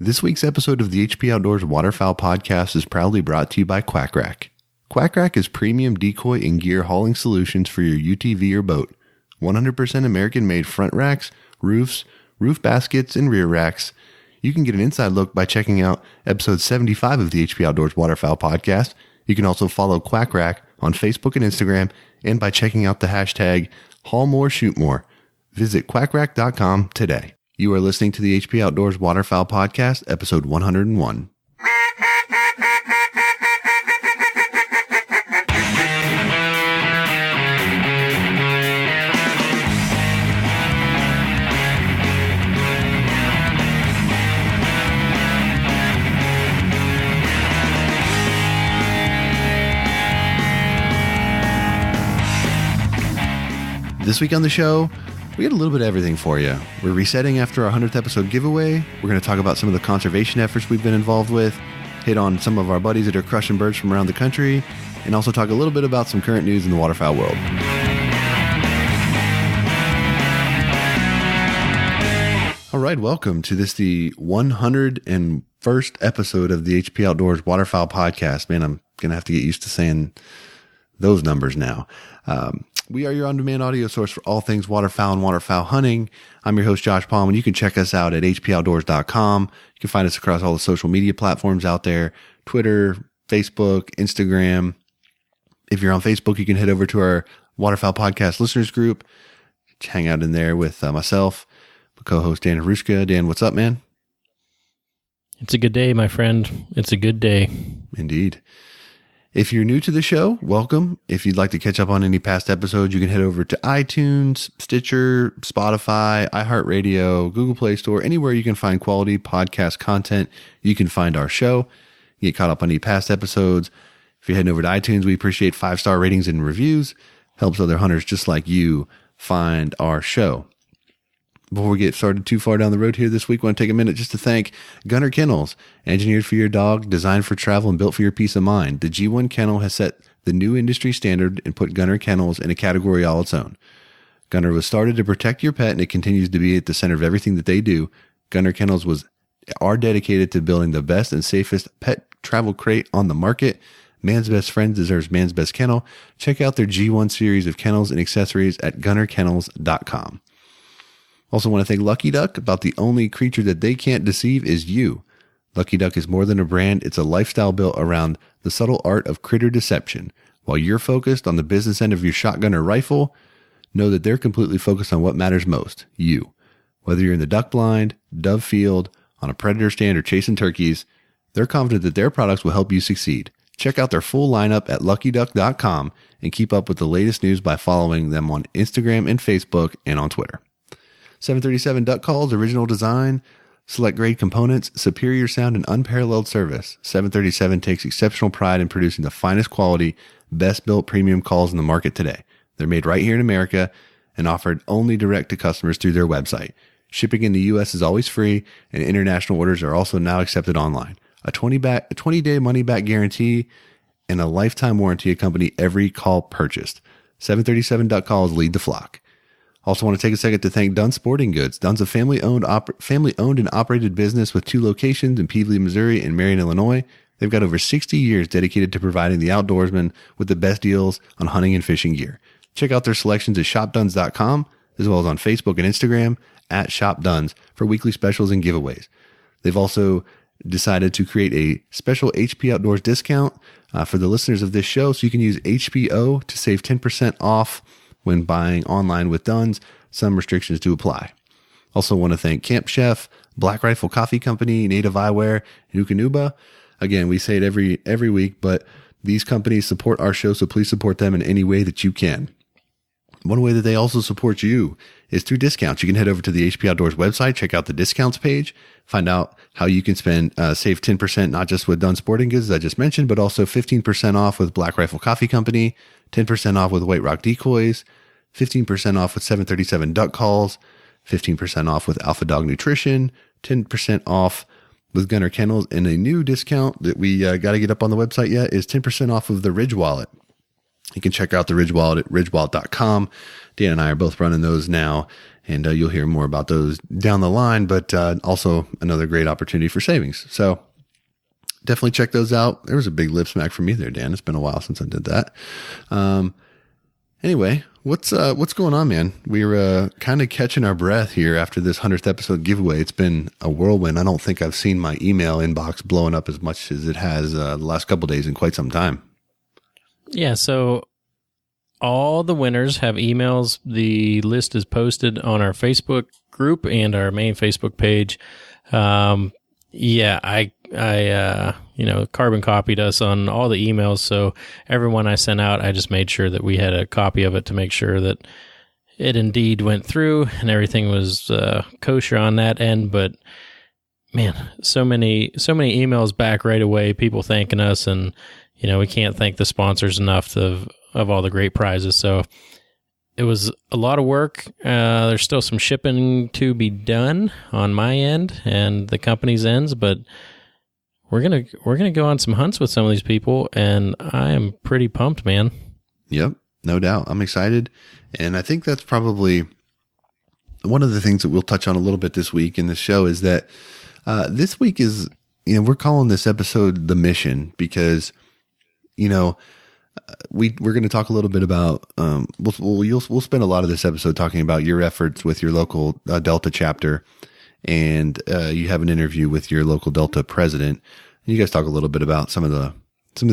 This week's episode of the HP Outdoors Waterfowl Podcast is proudly brought to you by Quack Rack. Quack Rack is premium decoy and gear hauling solutions for your UTV or boat. 100% American-made front racks, roofs, roof baskets, and rear racks. You can get an inside look by checking out episode 75 of the HP Outdoors Waterfowl Podcast. You can also follow Quack Rack on Facebook and Instagram, and by checking out the hashtag HaulMoreShootMore. Visit quackrack.com today. You are listening to the HP Outdoors Waterfowl Podcast, episode 101. This week on the show, we got a little bit of everything for you. We're resetting after our 100th episode giveaway. We're going to talk about some of the conservation efforts we've been involved with, hit on some of our buddies that are crushing birds from around the country, and also talk a little bit about some current news in the waterfowl world. All right, welcome to the 101st episode of the HP Outdoors Waterfowl Podcast. Man, I'm going to have to get used to saying those numbers now. We are your on-demand audio source for all things waterfowl and waterfowl hunting. I'm your host, Josh Palm, and you can check us out at hpoutdoors.com. You can find us across all the social media platforms out there, Twitter, Facebook, Instagram. If you're on Facebook, you can head over to our Waterfowl Podcast listeners group. Hang out in there with myself, my co-host Dan Harushka. Dan, what's up, man? It's a good day, my friend. It's a good day. Indeed. If you're new to the show, welcome. If you'd like to catch up on any past episodes, you can head over to iTunes, Stitcher, Spotify, iHeartRadio, Google Play Store, anywhere you can find quality podcast content. You can find our show. You get caught up on any past episodes. If you're heading over to iTunes, we appreciate 5-star ratings and reviews. Helps other hunters just like you find our show. Before we get started too far down the road here this week, I want to take a minute just to thank Gunner Kennels, engineered for your dog, designed for travel, and built for your peace of mind. The G1 Kennel has set the new industry standard and put Gunner Kennels in a category all its own. Gunner was started to protect your pet, and it continues to be at the center of everything that they do. Gunner Kennels are dedicated to building the best and safest pet travel crate on the market. Man's best friend deserves man's best kennel. Check out their G1 series of kennels and accessories at gunnerkennels.com. Also want to thank Lucky Duck. About the only creature that they can't deceive is you. Lucky Duck is more than a brand. It's a lifestyle built around the subtle art of critter deception. While you're focused on the business end of your shotgun or rifle, know that they're completely focused on what matters most, you. Whether you're in the duck blind, dove field, on a predator stand, or chasing turkeys, they're confident that their products will help you succeed. Check out their full lineup at luckyduck.com and keep up with the latest news by following them on Instagram and Facebook and on Twitter. 737 duck calls, original design, select grade components, superior sound, and unparalleled service. 737 takes exceptional pride in producing the finest quality, best built premium calls in the market today. They're made right here in America and offered only direct to customers through their website. Shipping in the U.S. is always free, and international orders are also now accepted online. A 20-day money-back guarantee and a lifetime warranty accompany every call purchased. 737 duck calls lead the flock. Also want to take a second to thank Dunn Sporting Goods. Dunn's a family-owned and operated business with 2 locations in Peevely, Missouri and Marion, Illinois. They've got over 60 years dedicated to providing the outdoorsman with the best deals on hunting and fishing gear. Check out their selections at shopduns.com, as well as on Facebook and Instagram at shopduns for weekly specials and giveaways. They've also decided to create a special HP Outdoors discount for the listeners of this show, so you can use HPO to save 10% off when buying online with Dunn's. Some restrictions do apply. Also want to thank Camp Chef, Black Rifle Coffee Company, Native Eyewear, and Ukanuba. Again, we say it every week, but these companies support our show, so please support them in any way that you can. One way that they also support you is through discounts. You can head over to the HP Outdoors website, check out the discounts page, find out how you can save 10%, not just with Dunn Sporting Goods, as I just mentioned, but also 15% off with Black Rifle Coffee Company, 10% off with White Rock Decoys, 15% off with 737 Duck Calls, 15% off with Alpha Dog Nutrition, 10% off with Gunner Kennels, and a new discount that we got to get up on the website yet is 10% off of the Ridge Wallet. You can check out the Ridge Wallet at ridgewallet.com. Dan and I are both running those now, and you'll hear more about those down the line, but also another great opportunity for savings. So definitely check those out. There was a big lip smack from me there, Dan. It's been a while since I did that. Anyway, what's going on, man? We're kind of catching our breath here after this 100th episode giveaway. It's been a whirlwind. I don't think I've seen my email inbox blowing up as much as it has the last couple of days in quite some time. Yeah, so all the winners have emails. The list is posted on our Facebook group and our main Facebook page. I carbon copied us on all the emails. So everyone I sent out, I just made sure that we had a copy of it to make sure that it indeed went through and everything was kosher on that end. But man, so many emails back right away, people thanking us, and we can't thank the sponsors enough of all the great prizes. So it was a lot of work. There's still some shipping to be done on my end and the company's ends, but we're gonna go on some hunts with some of these people, and I am pretty pumped, man. Yep, no doubt. I'm excited, and I think that's probably one of the things that we'll touch on a little bit this week in the show is that this week is, we're calling this episode The Mission because, we're going to talk a little bit about, we'll spend a lot of this episode talking about your efforts with your local Delta chapter, and you have an interview with your local Delta president. You guys talk a little bit about some of the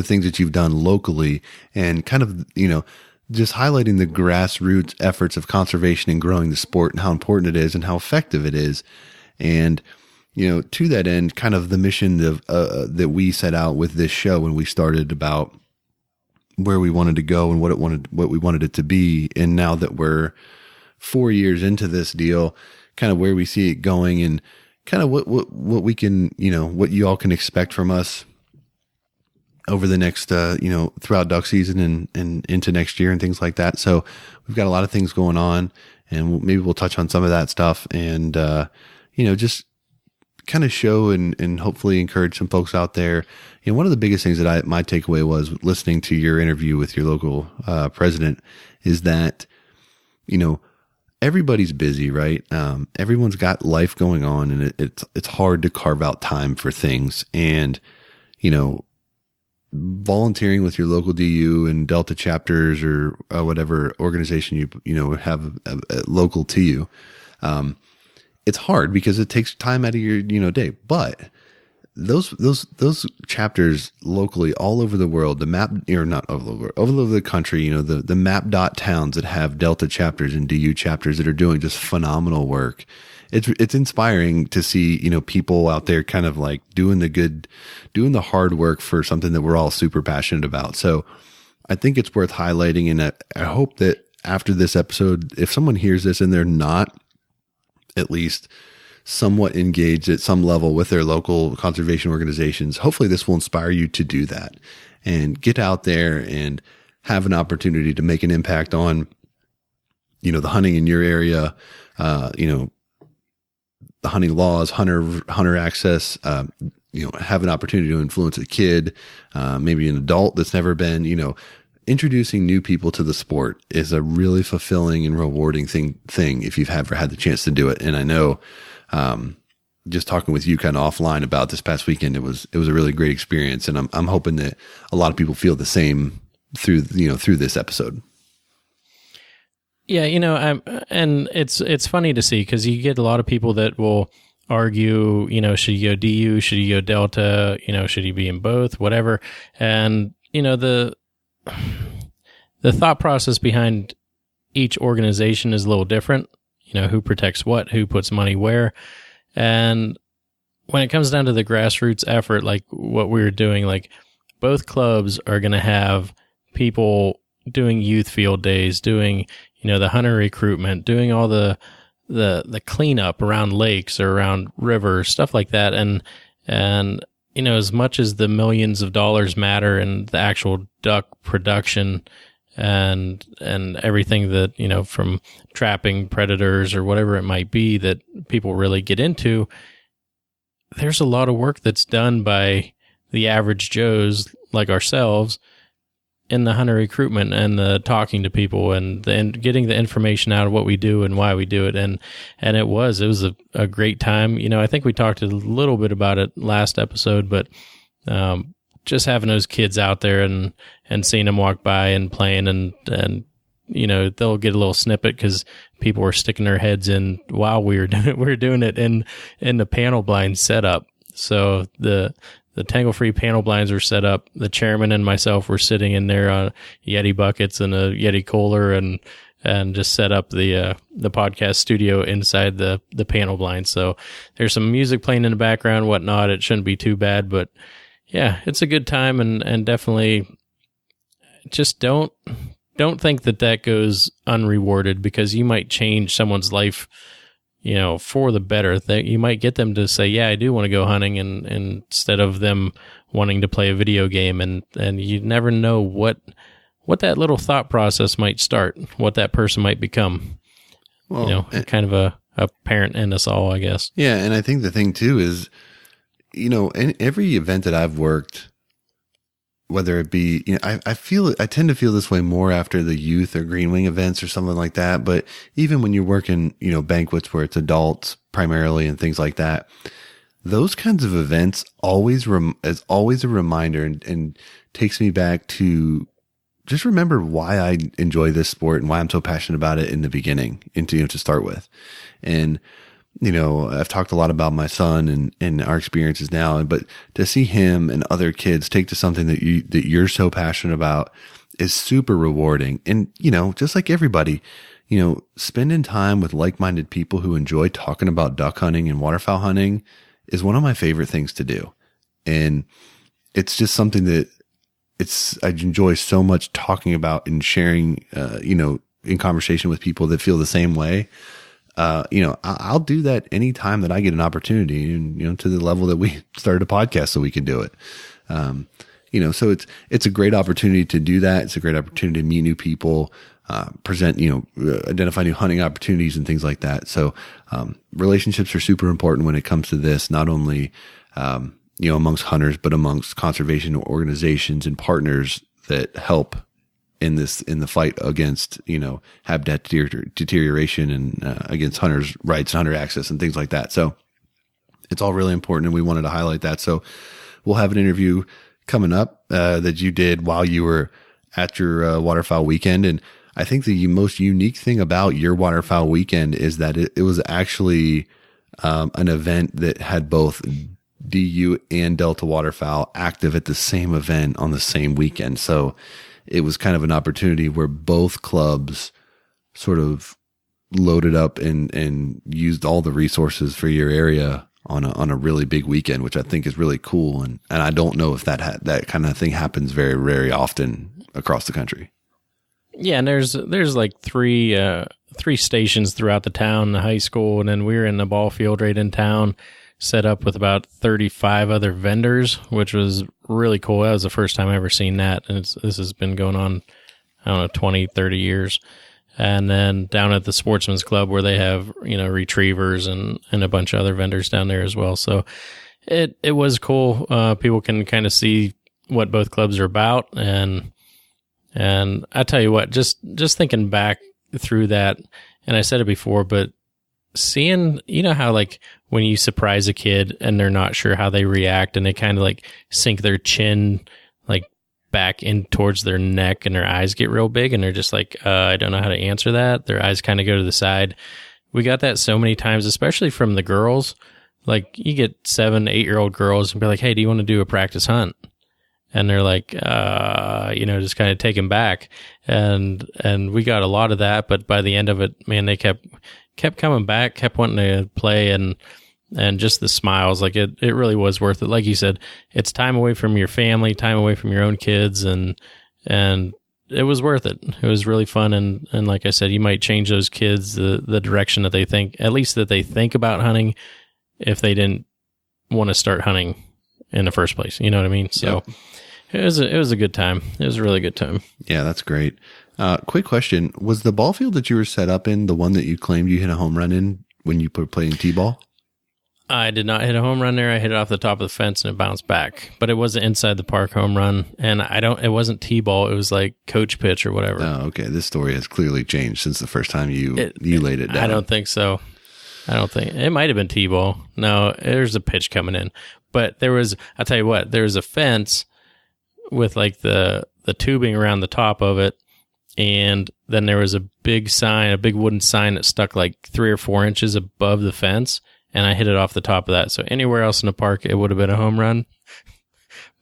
things that you've done locally, and kind of, just highlighting the grassroots efforts of conservation and growing the sport and how important it is and how effective it is. And, to that end, kind of the mission of, that we set out with this show when we started about where we wanted to go and what we wanted it to be. And now that we're 4 years into this deal, kind of where we see it going and kind of what we can, what you all can expect from us over the next, throughout duck season and into next year and things like that. So we've got a lot of things going on, and maybe we'll touch on some of that stuff and, just kind of show and hopefully encourage some folks out there. One of the biggest things that my takeaway was listening to your interview with your local president is that, everybody's busy, right? Everyone's got life going on, and it's hard to carve out time for things. And, volunteering with your local DU and Delta chapters or whatever organization you have local to you, it's hard because it takes time out of your day. But those chapters locally all over the world, the map, or not all over the country, the map dot towns that have Delta chapters and DU chapters that are doing just phenomenal work. It's inspiring to see, people out there kind of like doing the hard work for something that we're all super passionate about. So I think it's worth highlighting. And I hope that after this episode, if someone hears this and they're not at least somewhat engaged at some level with their local conservation organizations, hopefully this will inspire you to do that and get out there and have an opportunity to make an impact on, the hunting in your area, the hunting laws, hunter access, have an opportunity to influence a kid, maybe an adult that's never been, introducing new people to the sport is a really fulfilling and rewarding thing if you've ever had the chance to do it. And I know, just talking with you kind of offline about this past weekend, it was a really great experience. And I'm hoping that a lot of people feel the same through this episode. Yeah. And it's funny to see, cause you get a lot of people that will argue, should you go DU, should you go Delta, should you be in both, whatever. And, the thought process behind each organization is a little different. Who protects what, who puts money where. And when it comes down to the grassroots effort, like what we were doing, like both clubs are going to have people doing youth field days, doing, the hunter recruitment, doing all the cleanup around lakes or around rivers, stuff like that. And, as much as the millions of dollars matter in the actual duck production and everything that, from trapping predators or whatever it might be that people really get into, there's a lot of work that's done by the average Joes like ourselves in the hunter recruitment and the talking to people and getting the information out of what we do and why we do it. And it was a great time. I think we talked a little bit about it last episode, but just having those kids out there and seeing them walk by and playing and they'll get a little snippet because people were sticking their heads in while we were doing it in the panel blind setup. So the tangle-free panel blinds were set up. The chairman and myself were sitting in there on Yeti buckets and a Yeti cooler and just set up the podcast studio inside the panel blind. So there's some music playing in the background, whatnot. It shouldn't be too bad, but yeah, it's a good time and definitely just don't think that goes unrewarded because you might change someone's life, for the better. That you might get them to say, yeah, I do want to go hunting and instead of them wanting to play a video game and you never know what that little thought process might start, what that person might become. Well, kind of a parent in us all, I guess. Yeah. And I think the thing too is, in every event that I've worked, whether it be, I tend to feel this way more after the youth or green wing events or something like that. But even when you're working, banquets where it's adults primarily and things like that, those kinds of events is always a reminder and takes me back to just remember why I enjoy this sport and why I'm so passionate about it in the beginning and to start with. And, I've talked a lot about my son and our experiences now, but to see him and other kids take to something that you're so passionate about is super rewarding. And, just like everybody, spending time with like-minded people who enjoy talking about duck hunting and waterfowl hunting is one of my favorite things to do. And it's just something that I enjoy so much talking about and sharing, in conversation with people that feel the same way. I'll do that anytime that I get an opportunity and, to the level that we started a podcast so we can do it. So it's a great opportunity to do that. It's a great opportunity to meet new people, present, identify new hunting opportunities and things like that. So, relationships are super important when it comes to this, not only, amongst hunters, but amongst conservation organizations and partners that help in the fight against, habitat deterioration and against hunters' rights and hunter access and things like that. So it's all really important, and we wanted to highlight that. So we'll have an interview coming up that you did while you were at your waterfowl weekend. And I think the most unique thing about your waterfowl weekend is that it was actually an event that had both DU and Delta waterfowl active at the same event on the same weekend. So it was kind of an opportunity where both clubs sort of loaded up and used all the resources for your area on a really big weekend, which I think is really cool. And I don't know if that kind of thing happens very, very often across the country. Yeah. And there's like three stations throughout the town, the high school. And then we were in the ball field right in town, set up with about 35 other vendors, which was really cool. That was the first time I ever seen that. And this has been going on, 20, 30 years. And then down at the Sportsman's Club where they have, retrievers and a bunch of other vendors down there as well. So it was cool. People can kind of see what both clubs are about. And I tell you what, just thinking back through that, and I said it before, but seeing, how like when you surprise a kid and they're not sure how they react and they kind of like sink their chin like back in towards their neck and their eyes get real big and they're just like, I don't know how to answer that. Their eyes kind of go to the side. We got that so many times, especially from the girls. Like you get 7, 8-year-old girls and be like, hey, do you want to do a practice hunt? And they're like, just kind of taken back. And we got a lot of that, but by the end of it, man, they kept coming back, kept wanting to play and just the smiles, like it really was worth it. Like you said, it's time away from your family, time away from your own kids. And it was worth it. It was really fun. And like I said, you might change those kids, the direction that they think, at least that they think about hunting if they didn't want to start hunting in the first place. You know what I mean? So It was a good time. It was a really good time. Yeah, that's great. Quick question. Was the ball field that you were set up in the one that you claimed you hit a home run in when you were playing T-ball? I did not hit a home run there. I hit it off the top of the fence and it bounced back. But it wasn't inside the park home run. And it wasn't T-ball. It was like coach pitch or whatever. Oh, okay. This story has clearly changed since the first time you laid it down. I don't think so. It might have been T-ball. No, there's a pitch coming in. But I'll tell you what, there was a fence with like the tubing around the top of it. And then there was a big wooden sign that stuck like 3 or 4 inches above the fence. And I hit it off the top of that. So anywhere else in the park, it would have been a home run.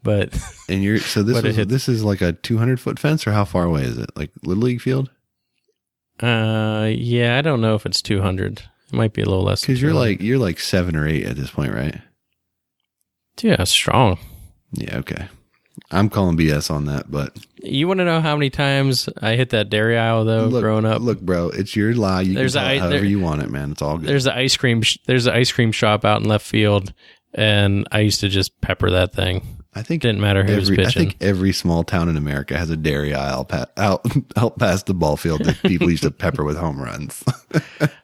But this is like a 200-foot fence, or how far away is it? Like Little League field? Yeah, I don't know if it's 200. It might be a little less. Because you're like 7 or 8 at this point, right? Yeah, strong. Yeah, okay. I'm calling BS on that, but you want to know how many times I hit that dairy aisle though? Growing up, look, bro, it's your lie. You can tell it however you want it, man. It's all good. There's an ice cream shop out in left field, and I used to just pepper that thing. I think it didn't matter who was pitching. I think every small town in America has a dairy aisle out past the ball field that people used to pepper with home runs.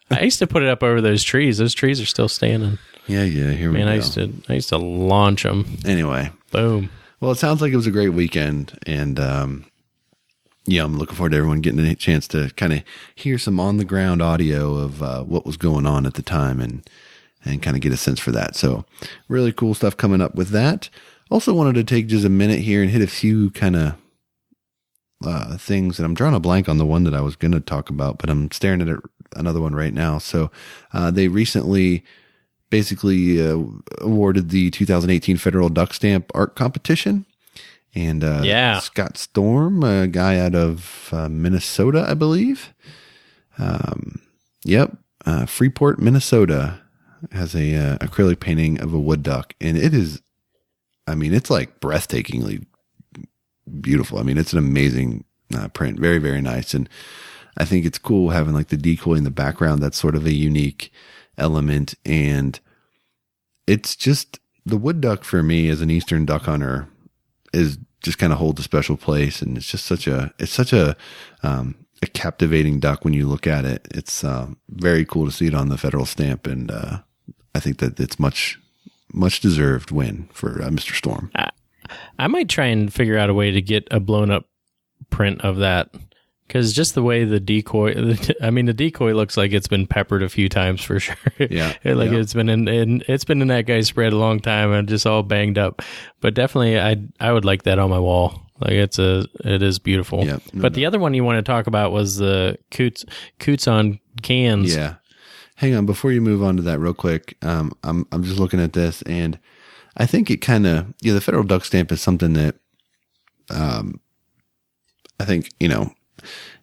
I used to put it up over those trees. Those trees are still standing. Yeah. Here we go. I used to launch them. Anyway, boom. Well, it sounds like it was a great weekend, and I'm looking forward to everyone getting a chance to kind of hear some on-the-ground audio of what was going on at the time and kind of get a sense for that. So really cool stuff coming up with that. Also wanted to take just a minute here and hit a few kind of things, and I'm drawing a blank on the one that I was going to talk about, but I'm staring at another one right now. So they recently basically awarded the 2018 Federal Duck Stamp Art Competition. And Scott Storm, a guy out of Minnesota, I believe. Freeport, Minnesota, has a acrylic painting of a wood duck. And it's like breathtakingly beautiful. I mean, it's an amazing print. Very, very nice. And I think it's cool having like the decoy in the background. That's sort of a unique element, and it's just the wood duck for me as an Eastern duck hunter is just kind of holds a special place, and it's just such a a captivating duck when you look at it. It's very cool to see it on the federal stamp, and I think that it's much deserved win for Mr. Storm. I might try and figure out a way to get a blown up print of that. Because just the way the decoy looks like it's been peppered a few times for sure. Yeah, it's been in that guy's spread a long time and just all banged up. But definitely, I would like that on my wall. Like it is beautiful. Yeah, the other one you want to talk about was the coots on cans. Yeah, hang on before you move on to that real quick. I'm just looking at this, and I think it kind of the federal duck stamp is something that I think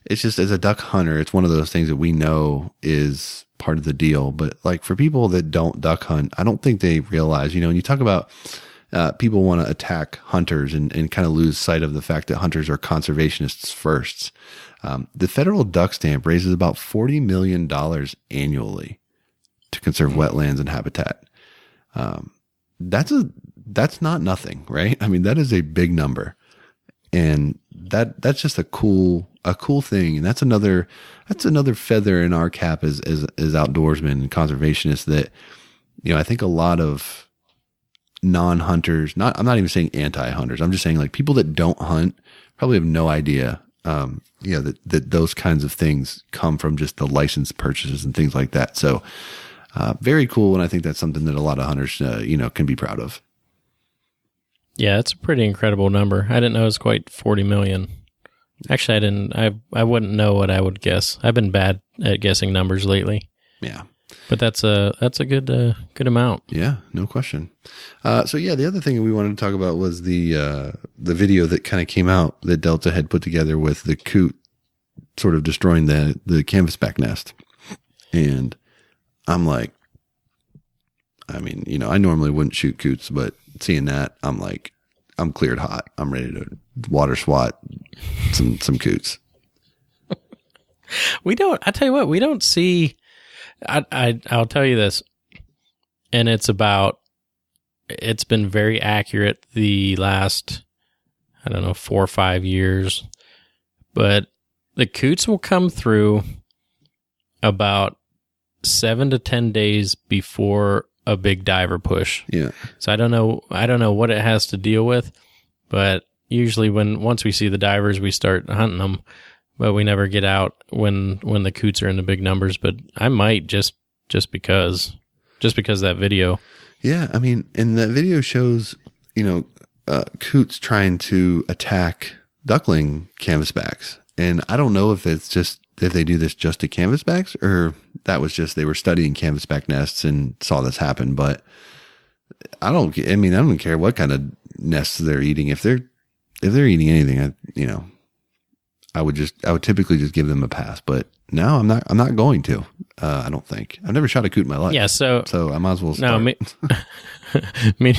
it's just, as a duck hunter, it's one of those things that we know is part of the deal. But like for people that don't duck hunt, I don't think they realize, when you talk about people want to attack hunters and kind of lose sight of the fact that hunters are conservationists first. The federal duck stamp raises about $40 million annually to conserve wetlands and habitat. That's not nothing, right? I mean, that is a big number. And that's just a cool thing, and that's another feather in our cap as outdoorsmen and conservationists that I think a lot of non-hunters, I'm not even saying anti-hunters, I'm just saying like people that don't hunt probably have no idea that those kinds of things come from just the license purchases and things like that. So very cool, and I think that's something that a lot of hunters can be proud of. Yeah, it's a pretty incredible number. I didn't know it was quite 40 million. Actually, I didn't. I wouldn't know what I would guess. I've been bad at guessing numbers lately. Yeah, but that's a good amount. Yeah, no question. The other thing we wanted to talk about was the video that kind of came out that Delta had put together with the coot sort of destroying the canvasback nest, and I'm like, I normally wouldn't shoot coots, but seeing that, I'm like, I'm cleared hot. I'm ready to water swat some coots. I tell you what, we don't see, I'll tell you this, and it's been very accurate the last, 4 or 5 years, but the coots will come through about 7 to 10 days before a big diver push. Yeah. So I don't know what it has to deal with, but usually once we see the divers, we start hunting them, but we never get out when the coots are in the big numbers. But I might just because that video. Yeah, I mean, and that video shows, coots trying to attack duckling canvasbacks. And I don't know if they do this just to canvasbacks, or that was just they were studying canvasback nests and saw this happen. But I don't care what kind of nests they're eating. If they're eating anything, I would typically just give them a pass. But no, I'm not going to. I don't think. I've never shot a coot in my life. Yeah, so I might as well start. No, me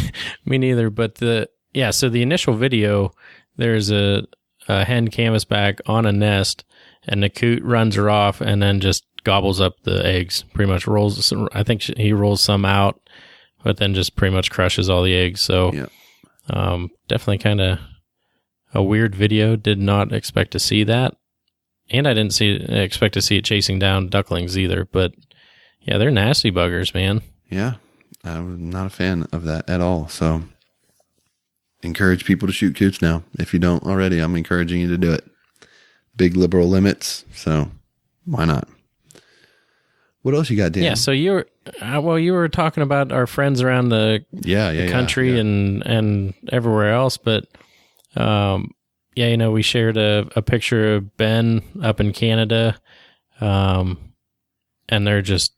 neither. But the initial video, there's a hen canvasback on a nest, and the coot runs her off, and then just gobbles up the eggs. Pretty much rolls. I think he rolls some out, but then just pretty much crushes all the eggs. So, yeah. Definitely kind of a weird video. Did not expect to see that. And I didn't expect to see it chasing down ducklings either. But yeah, they're nasty buggers, man. Yeah, I'm not a fan of that at all. So encourage people to shoot coots now. If you don't already, I'm encouraging you to do it. Big liberal limits, so why not? What else you got, Dan? Yeah, so you were talking about our friends around the country and everywhere else, but we shared a picture of Ben up in Canada, and they're just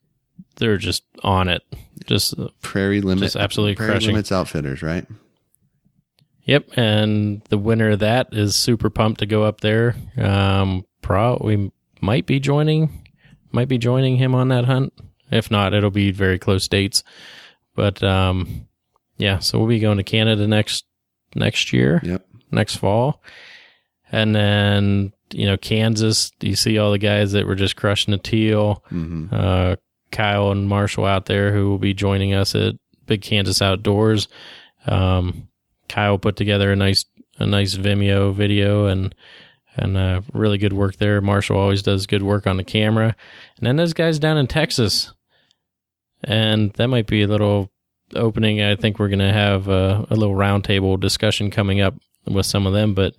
on it. Just Prairie Limit, just absolutely Prairie crushing. Limits Outfitters, right? Yep, and the winner of that is super pumped to go up there. We might be joining him on that hunt. If not, it'll be very close dates. But so we'll be going to Canada next year. Yep. Next fall. And then, Kansas, you see all the guys that were just crushing the teal. Mm-hmm. Kyle and Marshall out there who will be joining us at Big Kansas Outdoors. Kyle put together a nice Vimeo video and really good work there. Marshall always does good work on the camera. And then those guys down in Texas. And that might be a little opening. I think we're going to have a little roundtable discussion coming up with some of them. But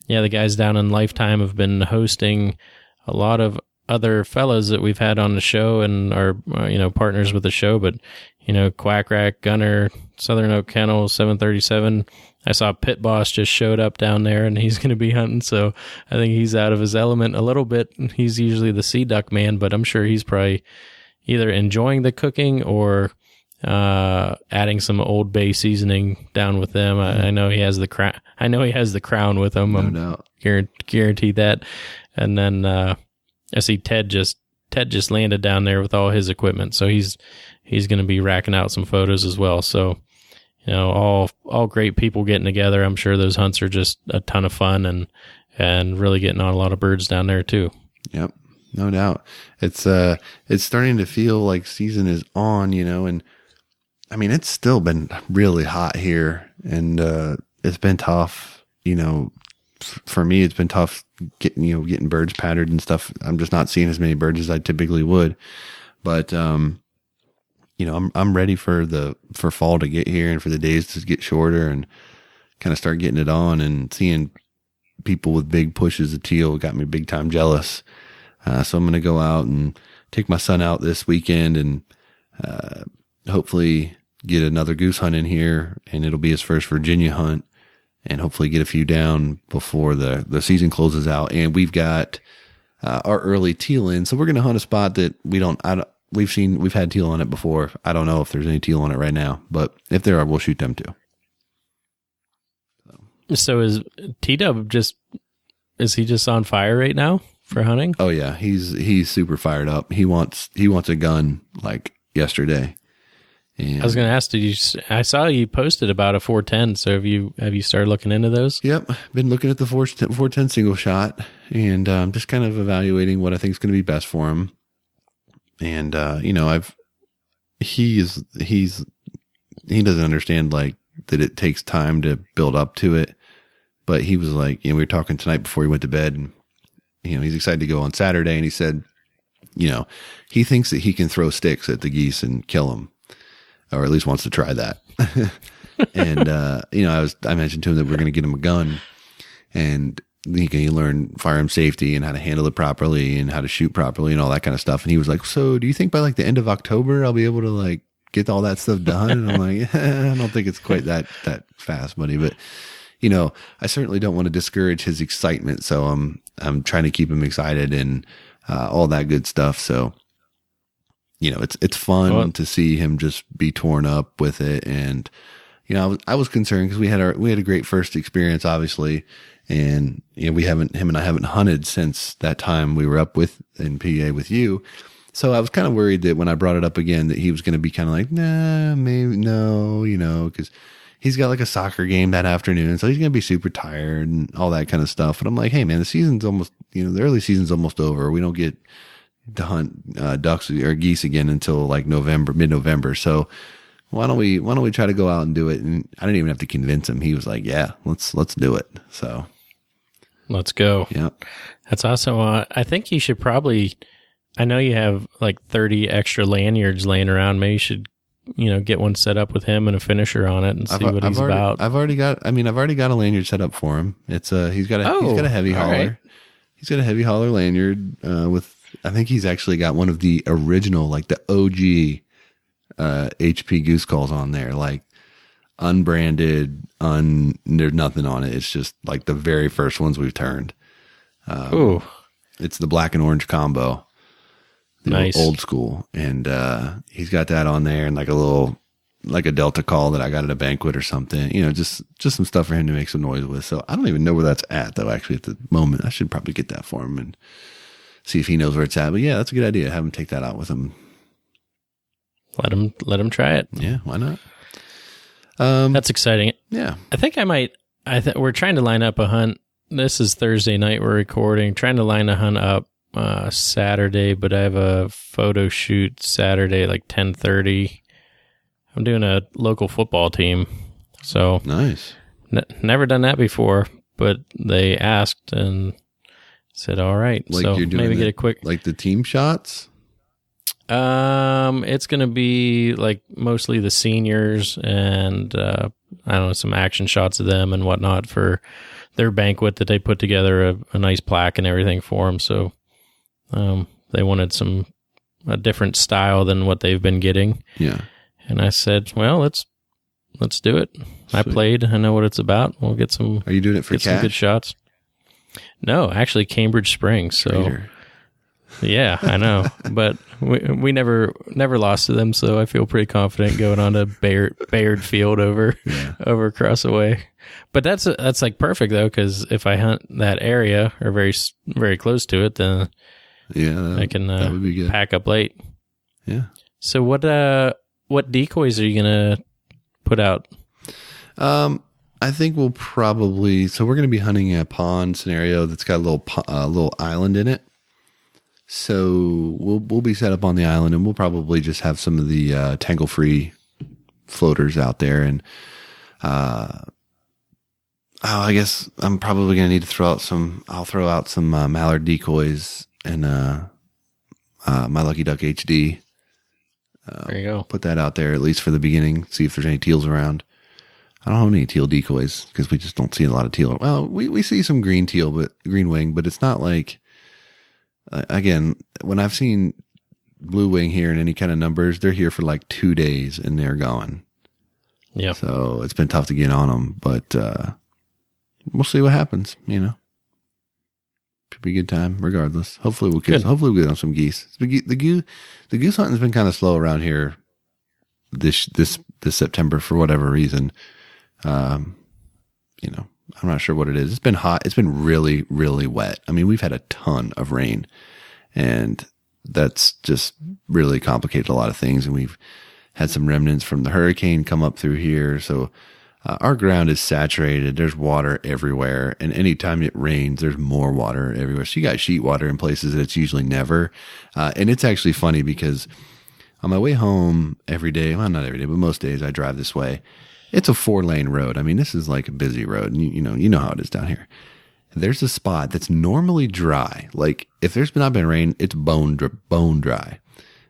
yeah, the guys down in Lifetime have been hosting a lot of other fellows that we've had on the show and are, partners with the show. But, Quack Rack, Gunner, Southern Oak Kennel, 737. I saw Pit Boss just showed up down there and he's going to be hunting. So I think he's out of his element a little bit. He's usually the sea duck man, but I'm sure he's probably either enjoying the cooking or adding some Old Bay seasoning down with them. I know he has the crown. I know he has the crown with him. No doubt. Guaranteed that. And then I see Ted just landed down there with all his equipment, so he's going to be racking out some photos as well. So all great people getting together. I'm sure those hunts are just a ton of fun and really getting on a lot of birds down there too. Yep. No doubt. It's starting to feel like season is on, and I mean, it's still been really hot here and, it's been tough, for me, it's been tough getting birds patterned and stuff. I'm just not seeing as many birds as I typically would, but, I'm ready for fall to get here and for the days to get shorter and kind of start getting it on, and seeing people with big pushes of teal got me big time jealous. So I'm going to go out and take my son out this weekend and hopefully get another goose hunt in here, and it'll be his first Virginia hunt, and hopefully get a few down before the season closes out. And we've got our early teal in, so we're going to hunt a spot that we've had teal on it before. I don't know if there's any teal on it right now, but if there are, we'll shoot them too. So is T-Dub is he just on fire right now for hunting? Oh yeah, he's super fired up. He wants a gun like yesterday. And I was going to ask, I saw you posted about a 410. So have you started looking into those? Yep, been looking at the 410 single shot and just kind of evaluating what I think is going to be best for him. And he doesn't understand like that it takes time to build up to it. But he was like, we were talking tonight before he went to bed, and he's excited to go on Saturday, and he said, he thinks that he can throw sticks at the geese and kill them. or at least wants to try that. And, I mentioned to him that we're going to get him a gun, and he can learn firearm safety and how to handle it properly and how to shoot properly and all that kind of stuff. And he was like, so do you think by like the end of October, I'll be able to like get all that stuff done? And I'm like, I don't think it's quite that fast, buddy. But, I certainly don't want to discourage his excitement. So I'm trying to keep him excited and all that good stuff. So, it's fun to see him just be torn up with it. And, I was concerned because we had a great first experience, obviously. And, him and I haven't hunted since that time we were up in PA with you. So I was kind of worried that when I brought it up again, that he was going to be kind of like, nah, maybe no, because he's got like a soccer game that afternoon. So he's going to be super tired and all that kind of stuff. But I'm like, hey man, the season's almost, the early season's almost over. We don't get to hunt ducks or geese again until like mid-November. So why don't we try to go out and do it? And I didn't even have to convince him. He was like, yeah, let's do it. So let's go. Yeah. That's awesome. I think you should probably, I know you have like 30 extra lanyards laying around. Maybe you should, get one set up with him and a finisher on it and see what he's about. I've already got a lanyard set up for him. It's he's got a heavy hauler. Right. He's got a heavy hauler lanyard I think he's actually got one of the original, like the OG HP goose calls on there, like unbranded, there's nothing on it. It's just like the very first ones we've turned. It's the black and orange combo, nice, old school. And he's got that on there, and like a Delta call that I got at a banquet or something, just some stuff for him to make some noise with. So I don't even know where that's at though, actually at the moment. I should probably get that for him and see if he knows where it's at. But yeah, that's a good idea. Have him take that out with him. Let him try it. Yeah, why not? That's exciting. Yeah. I think I might, we're trying to line up a hunt. This is Thursday night we're recording, trying to line a hunt up Saturday, but I have a photo shoot Saturday, like 10:30. I'm doing a local football team. So nice. Never done that before, but they asked and said, all right. Like so you're doing maybe get a quick, like the team shots. It's going to be like mostly the seniors and, I don't know, some action shots of them and whatnot for their banquet that they put together, a nice plaque and everything for them. So, they wanted a different style than what they've been getting. Yeah. And I said, well, let's do it. Sweet. I played. I know what it's about. We'll get some. Are you doing it for cash? Some good shots. No, actually Cambridge Springs. So. Traitor. Yeah, I know, but we never lost to them, so I feel pretty confident going on to Bayard Field over across the way. But that's like perfect though, because if I hunt that area or very very close to it, then I can that would be good. Pack up late. Yeah. So what decoys are you gonna put out? I think we'll probably we're gonna be hunting a pond scenario that's got a little island in it. So we'll be set up on the island, and we'll probably just have some of the tangle-free floaters out there. And I guess I'm probably going to need to throw out some. I'll throw out some mallard decoys and my Lucky Duck HD. There you go. Put that out there at least for the beginning. See if there's any teals around. I don't have any teal decoys because we just don't see a lot of teal. Well, we see some green wing, but it's not like. Again, when I've seen blue wing here in any kind of numbers, they're here for like 2 days and they're gone. Yeah. So it's been tough to get on them, but we'll see what happens. Could be a good time, regardless. Hopefully we'll get on some geese. The goose hunting's been kind of slow around here this September for whatever reason. I'm not sure what it is. It's been hot. It's been really, really wet. I mean, we've had a ton of rain, and that's just really complicated a lot of things. And we've had some remnants from the hurricane come up through here. So our ground is saturated. There's water everywhere. And anytime it rains, there's more water everywhere. So you got sheet water in places that it's usually never. And it's actually funny because on my way home every day, well, not every day, but most days I drive this way. It's a 4-lane road. I mean, this is like a busy road, and you know how it is down here. There's a spot that's normally dry. Like if there's not been rain, it's bone dry.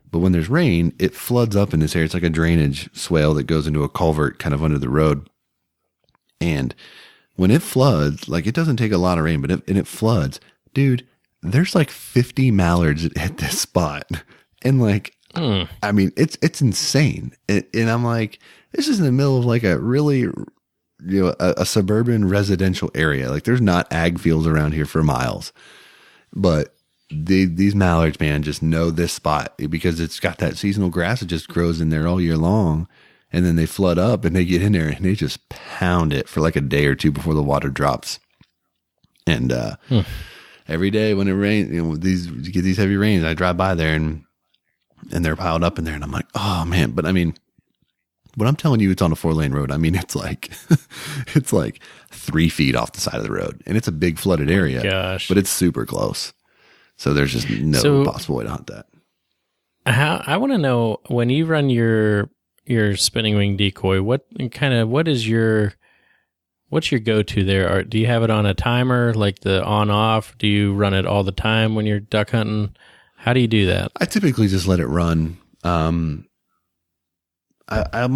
But when there's rain, it floods up in this area. It's like a drainage swale that goes into a culvert kind of under the road. And when it floods, like it doesn't take a lot of rain, but it floods, dude, there's like 50 mallards at this spot. And like, I mean, it's insane. And I'm like, this is in the middle of like a really, a suburban residential area. Like there's not ag fields around here for miles, but these mallards, man, just know this spot because it's got that seasonal grass. It just grows in there all year long. And then they flood up and they get in there and they just pound it for like a day or two before the water drops. And every day when it rains, you get these heavy rains, I drive by there and they're piled up in there and I'm like, oh man. But I mean, when I'm telling you it's on a 4-lane road, I mean, it's like 3 feet off the side of the road and it's a big flooded area, but it's super close. So there's just no possible way to hunt that. I want to know, when you run your spinning wing decoy, what's your go-to there? Do you have it on a timer, like the on-off? Do you run it all the time when you're duck hunting? How do you do that? I typically just let it run. I'm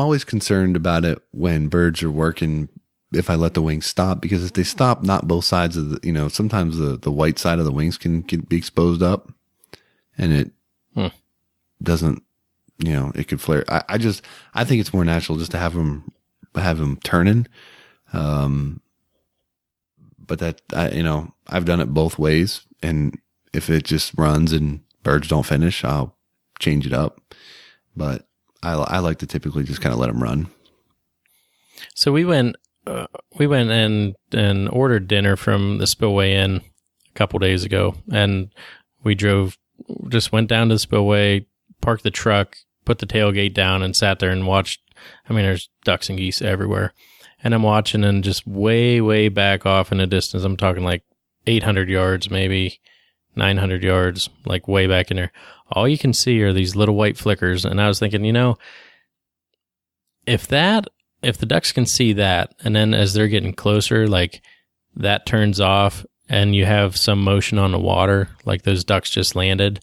always concerned about it when birds are working, if I let the wings stop, because if they stop, not both sides of the, sometimes the white side of the wings can be exposed up and it doesn't, it could flare. I think it's more natural just to have them turning. But that, I've done it both ways. And if it just runs and birds don't finish, I'll change it up. But I like to typically just kind of let them run. So we went and ordered dinner from the Spillway Inn a couple days ago, and we went down to the Spillway, parked the truck, put the tailgate down, and sat there and watched. I mean, there's ducks and geese everywhere, and I'm watching, and just way, way back off in the distance, I'm talking like 800 yards, maybe 900 yards, like way back in there. All you can see are these little white flickers, and I was thinking, if the ducks can see that, and then as they're getting closer, like that turns off and you have some motion on the water, like those ducks just landed,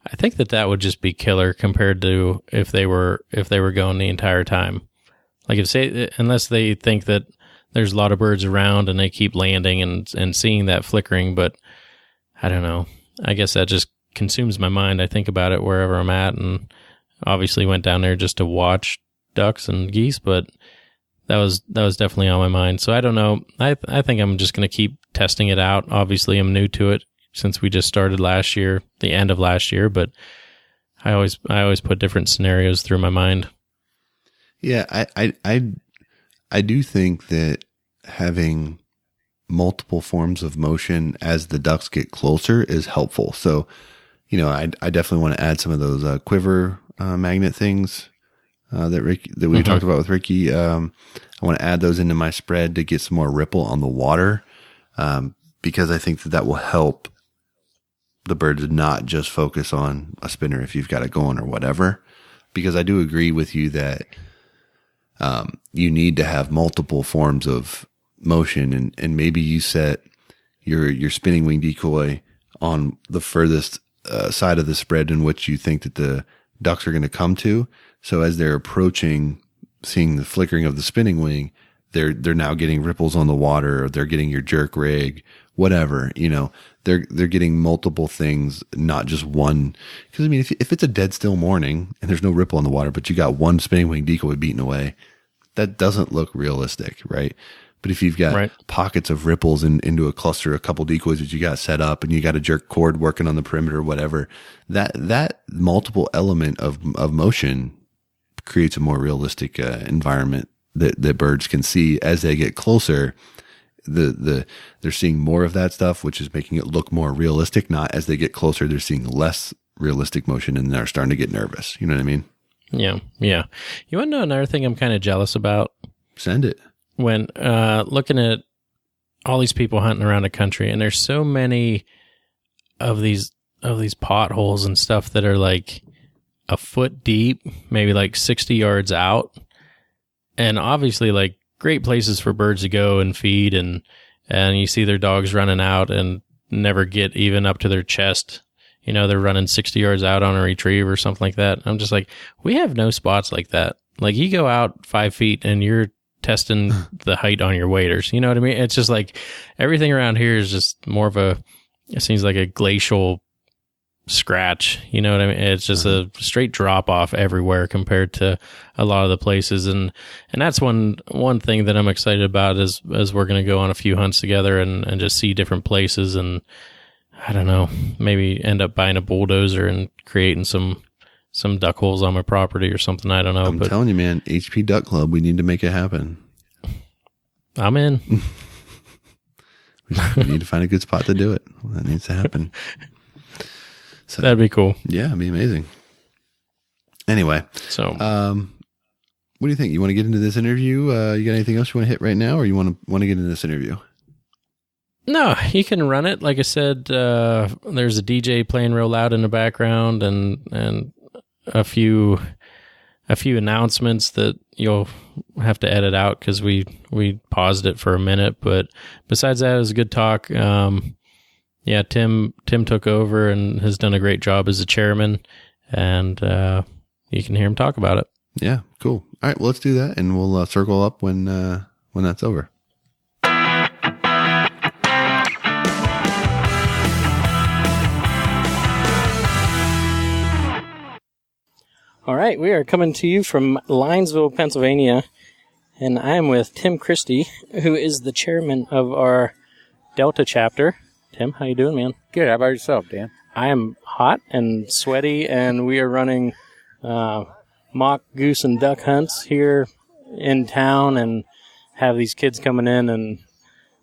I think that would just be killer compared to if they were going the entire time. Like unless they think that there's a lot of birds around and they keep landing and seeing that flickering, but I don't know. I guess that just consumes my mind. I think about it wherever I'm at, and obviously went down there just to watch ducks and geese, but that was definitely on my mind. So I don't know. I think I'm just going to keep testing it out. Obviously, I'm new to it since we just started last year, the end of last year, but I always put different scenarios through my mind. Yeah, I do think that having multiple forms of motion as the ducks get closer is helpful. So, I definitely want to add some of those quiver magnet things that we talked about with Ricky. I want to add those into my spread to get some more ripple on the water, because I think that will help the birds not just focus on a spinner if you've got it going or whatever. Because I do agree with you that you need to have multiple forms of motion, and maybe you set your spinning wing decoy on the furthest side of the spread in which you think that the ducks are going to come to. So as they're approaching, seeing the flickering of the spinning wing, they're now getting ripples on the water, or they're getting your jerk rig, whatever, they're getting multiple things, not just one. Cause I mean, if it's a dead still morning and there's no ripple on the water, but you got one spinning wing decoy beaten away, that doesn't look realistic. Right. But if you've got pockets of ripples into a cluster, a couple decoys that you got set up, and you got a jerk cord working on the perimeter, whatever, that multiple element of motion creates a more realistic environment that birds can see as they get closer. They're seeing more of that stuff, which is making it look more realistic. Not as they get closer, they're seeing less realistic motion, and they're starting to get nervous. You know what I mean? Yeah. Yeah. You want to know another thing I'm kind of jealous about? Send it. When looking at all these people hunting around the country, and there's so many of these potholes and stuff that are like a foot deep, maybe like 60 yards out, and obviously like great places for birds to go and feed, and you see their dogs running out and never get even up to their chest, they're running 60 yards out on a retrieve or something like that. I'm just like, we have no spots like that. Like, you go out 5 feet and you're testing the height on your waders. You know what I mean? It's just like everything around here is just more of it seems like a glacial scratch. You know what I mean? It's just a straight drop off everywhere compared to a lot of the places. And that's one thing that I'm excited about is we're going to go on a few hunts together and just see different places. And I don't know, maybe end up buying a bulldozer and creating some duck holes on my property or something. I don't know. I'm telling you, man, HP Duck Club, we need to make it happen. I'm in. We need to find a good spot to do it. That needs to happen. So, that'd be cool. Yeah, it'd be amazing. Anyway, so what do you think? You want to get into this interview? You got anything else you want to hit right now, or you want to get into this interview? No, you can run it. Like I said, there's a DJ playing real loud in the background, and a few announcements that you'll have to edit out because we paused it for a minute. But besides that, it was a good talk. Yeah, Tim took over and has done a great job as a chairman, and you can hear him talk about it. Yeah, cool. All right, well, let's do that, and we'll circle up when that's over. All right, we are coming to you from Linesville, Pennsylvania, and I am with Tim Christie, who is the chairman of our Delta chapter. Tim, how you doing, man? Good. How about yourself, Dan? I am hot and sweaty, and we are running mock goose and duck hunts here in town, and have these kids coming in, and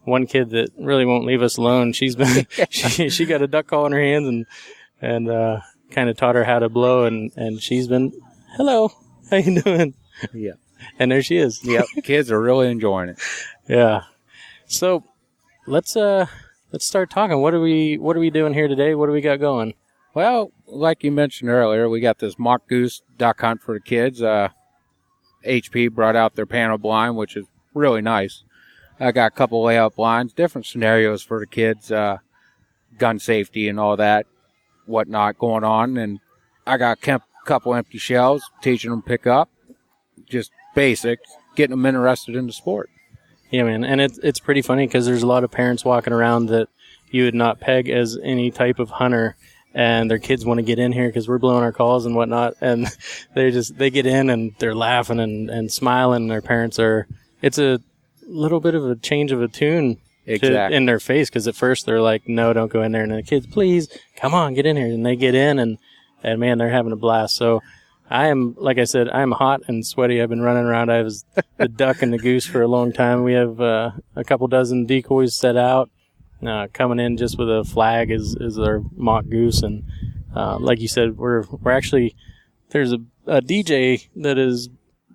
one kid that really won't leave us alone. She's been she got a duck call in her hands and kind of taught her how to blow, and she's been, hello, how you doing? Yeah. And there she is. Yep. Kids are really enjoying it. Yeah. So let's start talking. What are we doing here today? What do we got going? Well, like you mentioned earlier, we got this mock goose duck hunt for the kids. HP brought out their panel blind, which is really nice. I got a couple layout blinds, different scenarios for the kids, gun safety and all that, whatnot going on. And I got a couple empty shells, teaching them pick up, just basic, getting them interested in the sport. Yeah, man, and it's pretty funny because there's a lot of parents walking around that you would not peg as any type of hunter, and their kids want to get in here because we're blowing our calls and whatnot, and they get in and they're laughing and smiling, and their parents it's a little bit of a change of a tune in their face, because at first they're like, no, don't go in there, and the kids, please, come on, get in here, and they get in, and man, they're having a blast. So I am, like I said, I'm hot and sweaty. I've been running around. I was the duck and the goose for a long time. We have a couple dozen decoys set out. Coming in just with a flag is our mock goose. And like you said, we're actually, there's a DJ that is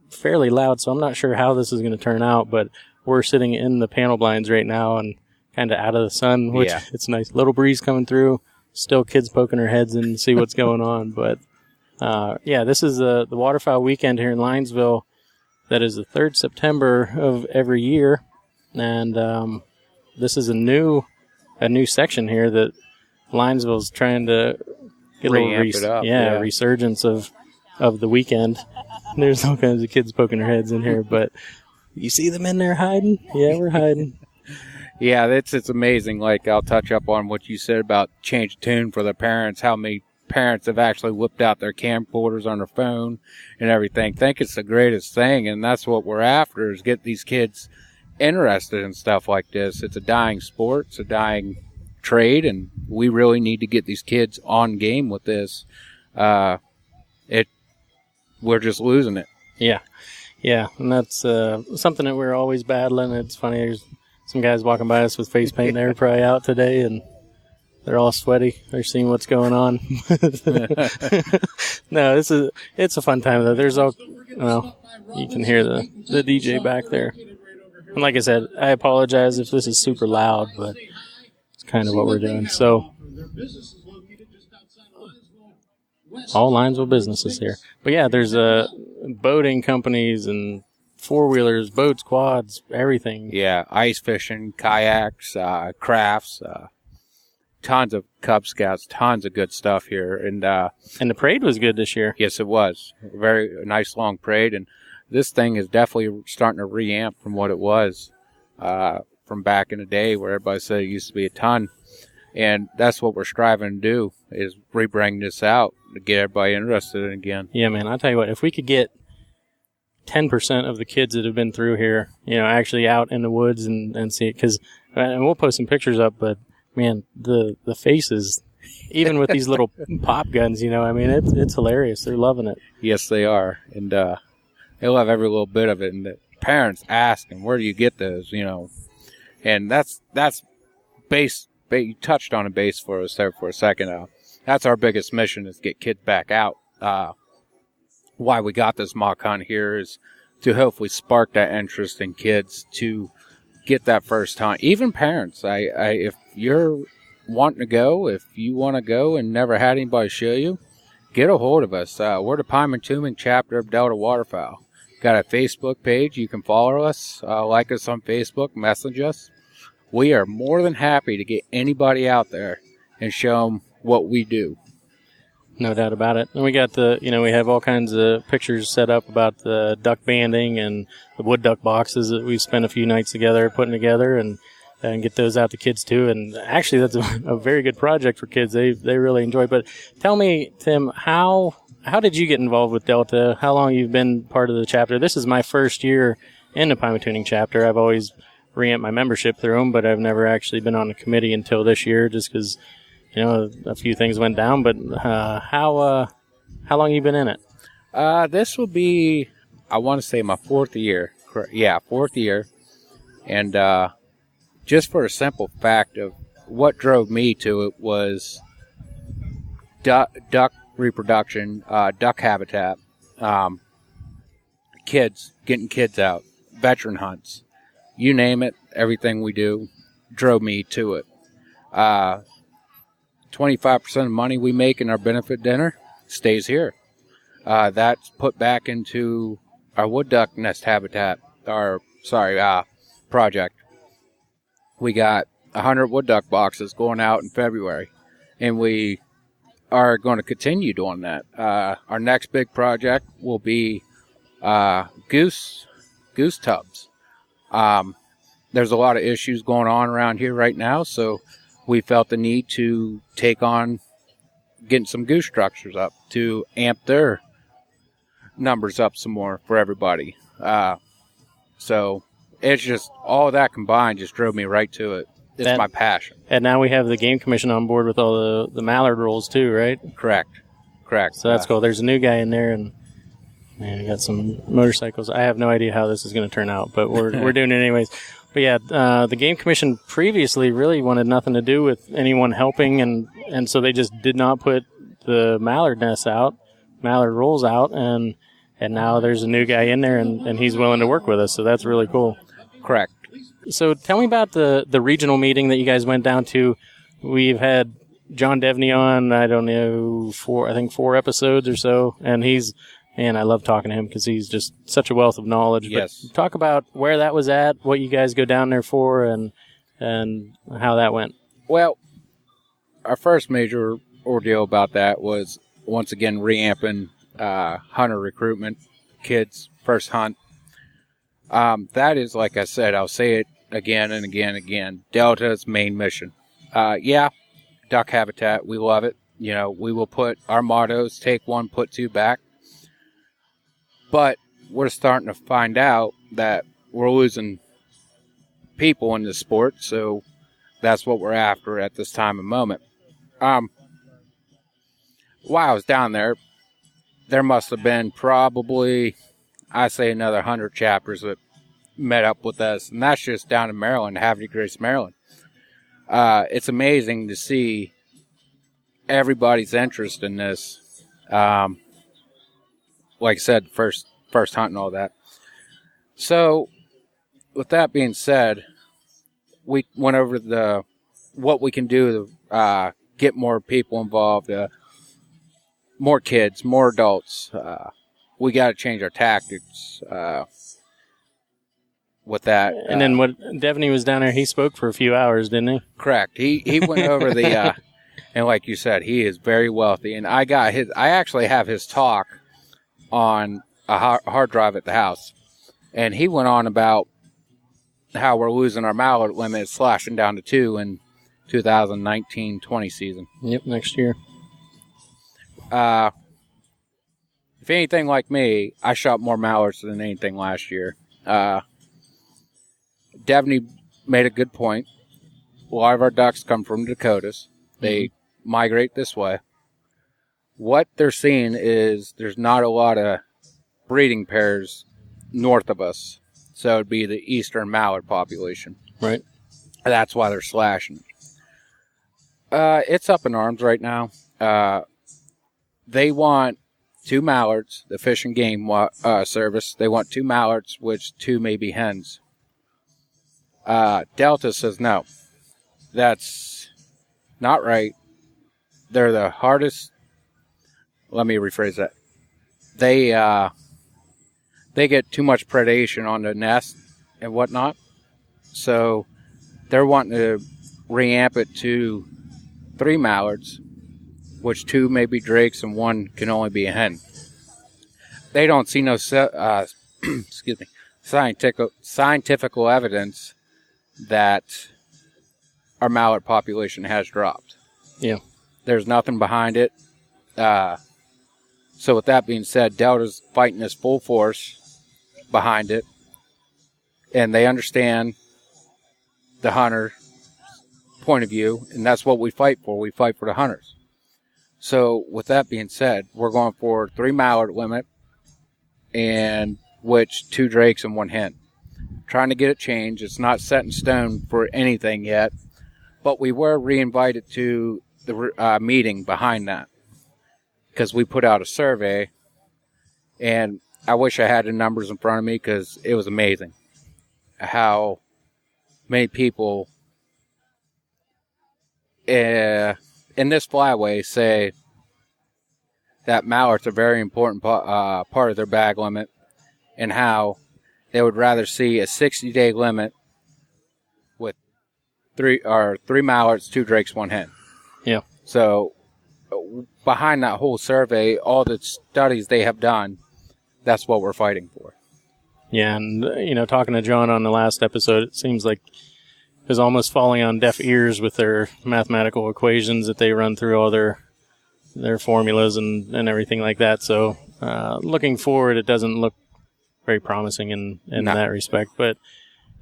fairly loud, so I'm not sure how this is going to turn out, but we're sitting in the panel blinds right now and kind of out of the sun, which it's nice. Little breeze coming through. Still kids poking their heads in to see what's going on, but this is the waterfowl weekend here in Linesville. That is the 3rd September of every year, and this is a new section here that Linesville's trying to get a little resurgence of the weekend. There's all kinds of kids poking their heads in here, but you see them in there hiding? Yeah, we're hiding. Yeah, it's amazing. Like, I'll touch up on what you said about change of tune for the parents, how many parents have actually whipped out their camcorders on their phone and everything. Think it's the greatest thing, and that's what we're after, is get these kids interested in stuff like this. It's a dying sport. It's a dying trade, and we really need to get these kids on game with this. We're just losing it. Yeah, and that's something that we're always battling. It's funny, there's some guys walking by us with face paint. They're probably out today, and they're all sweaty. They're seeing what's going on. No, it's a fun time though. There's all, you can hear the DJ back there. And like I said, I apologize if this is super loud, but it's kind of what we're doing. So, all Linesville businesses here. But yeah, there's boating companies and four-wheelers, boats, quads, everything. Yeah, ice fishing, kayaks, crafts, tons of Cub Scouts, tons of good stuff here. And the parade was good this year. Yes, it was. A very nice long parade. And this thing is definitely starting to re-amp from what it was from back in the day where everybody said it used to be a ton. And that's what we're striving to do, is re-bring this out to get everybody interested in it again. Yeah, man, I'll tell you what, if we could get 10% of the kids that have been through here, actually out in the woods and see it, and we'll post some pictures up, but man, the faces, even with these little pop guns, it's hilarious. They're loving it. Yes, they are. And they love every little bit of it. And the parents asking, where do you get those, And that's base. You touched on a base for us there for a second. That's our biggest mission, is get kids back out. Why we got this mock hunt here is to hopefully spark that interest in kids to get that first hunt. Even parents, if you're wanting to go, if you want to go and never had anybody show you, get a hold of us. We're the Pymatuning chapter of Delta Waterfowl. Got a Facebook page. You can follow us, like us on Facebook, message us. We are more than happy to get anybody out there and show them what we do. No doubt about it. And we got we have all kinds of pictures set up about the duck banding and the wood duck boxes that we've spent a few nights together putting together, and get those out to kids too. And actually, that's a very good project for kids. They really enjoy it. But tell me, Tim, how did you get involved with Delta? How long you've been part of the chapter? This is my first year in the Pymatuning chapter. I've always re-amp my membership through them, but I've never actually been on a committee until this year, just because a few things went down. But how long you been in it? This will be, I want to say, my 4th year. Yeah, 4th year. And just for a simple fact of what drove me to it was duck reproduction, duck habitat, kids, getting kids out, veteran hunts. You name it, everything we do drove me to it. 25% of the money we make in our benefit dinner stays here. That's put back into our wood duck nest habitat, project. We got 100 wood duck boxes going out in February, and we are going to continue doing that. Our next big project will be goose tubs. There's a lot of issues going on around here right now, so we felt the need to take on getting some goose structures up to amp their numbers up some more for everybody. So it's just all that combined just drove me right to it. It's my passion. And now we have the Game Commission on board with all the mallard rolls too, right? Correct. So that's cool. There's a new guy in there, and man, we got some motorcycles. I have no idea how this is going to turn out, but we're doing it anyways. But yeah, the Game Commission previously really wanted nothing to do with anyone helping, and so they just did not put the mallard nests out, mallard rolls out, and now there's a new guy in there, and he's willing to work with us, so that's really cool. Correct. So tell me about the regional meeting that you guys went down to. We've had John Devney on, I don't know, 4 episodes or so, and I love talking to him because he's just such a wealth of knowledge. Yes. But talk about where that was at, what you guys go down there for, and how that went. Well, our first major ordeal about that was, once again, reamping hunter recruitment, kids, first hunt. That is, like I said, I'll say it again and again and again, Delta's main mission. Duck habitat, we love it. We will put our mottos, take one, put two back. But we're starting to find out that we're losing people in the sport, so that's what we're after at this time and moment. While I was down there must have been probably, I say, another 100 chapters that met up with us, and that's just down in Maryland, Havre de Grace, Maryland. It's amazing to see everybody's interest in this. Like I said, first hunt and all that. So, with that being said, we went over what we can do to get more people involved, more kids, more adults. We got to change our tactics. with that. And then what Devaney was down there, he spoke for a few hours, didn't he? Correct. He went over the, and like you said, he is very wealthy. And I actually have his talk on a hard drive at the house. And he went on about how we're losing our mallard limit, slashing down to 2 in 2019-20 season. Yep, next year. If anything like me, I shot more mallards than anything last year. Devaney made a good point. A lot of our ducks come from the Dakotas. They migrate this way. What they're seeing is there's not a lot of breeding pairs north of us. So it'd be the eastern mallard population. Right. That's why they're slashing. It's up in arms right now. They want 2 mallards, the Fish and Game Service. They want 2 mallards, which 2 may be hens. Delta says no. That's not right. They're the hardest. Let me rephrase that. They get too much predation on the nest and whatnot. So they're wanting to reamp it to 3 mallards, which 2 may be drakes and 1 can only be a hen. They don't see no excuse me, scientific evidence that our mallard population has dropped. Yeah. There's nothing behind it. So with that being said, Delta's fighting this full force behind it, and they understand the hunter point of view, and that's what we fight for. We fight for the hunters. So with that being said, we're going for 3 mallard limit, and which 2 drakes and 1 hen. Trying to get it changed. It's not set in stone for anything yet, but we were re-invited to the meeting behind that because we put out a survey, and I wish I had the numbers in front of me because it was amazing how many people in this flyway say that mallards are a very important part of their bag limit, and how they would rather see a 60-day limit with 3 mallards, 2 drakes, 1 hen. Yeah. So behind that whole survey, all the studies they have done, that's what we're fighting for. Yeah, and, talking to John on the last episode, it seems like it was almost falling on deaf ears with their mathematical equations that they run through all their formulas and everything like that. So looking forward, it doesn't look very promising in that respect. But,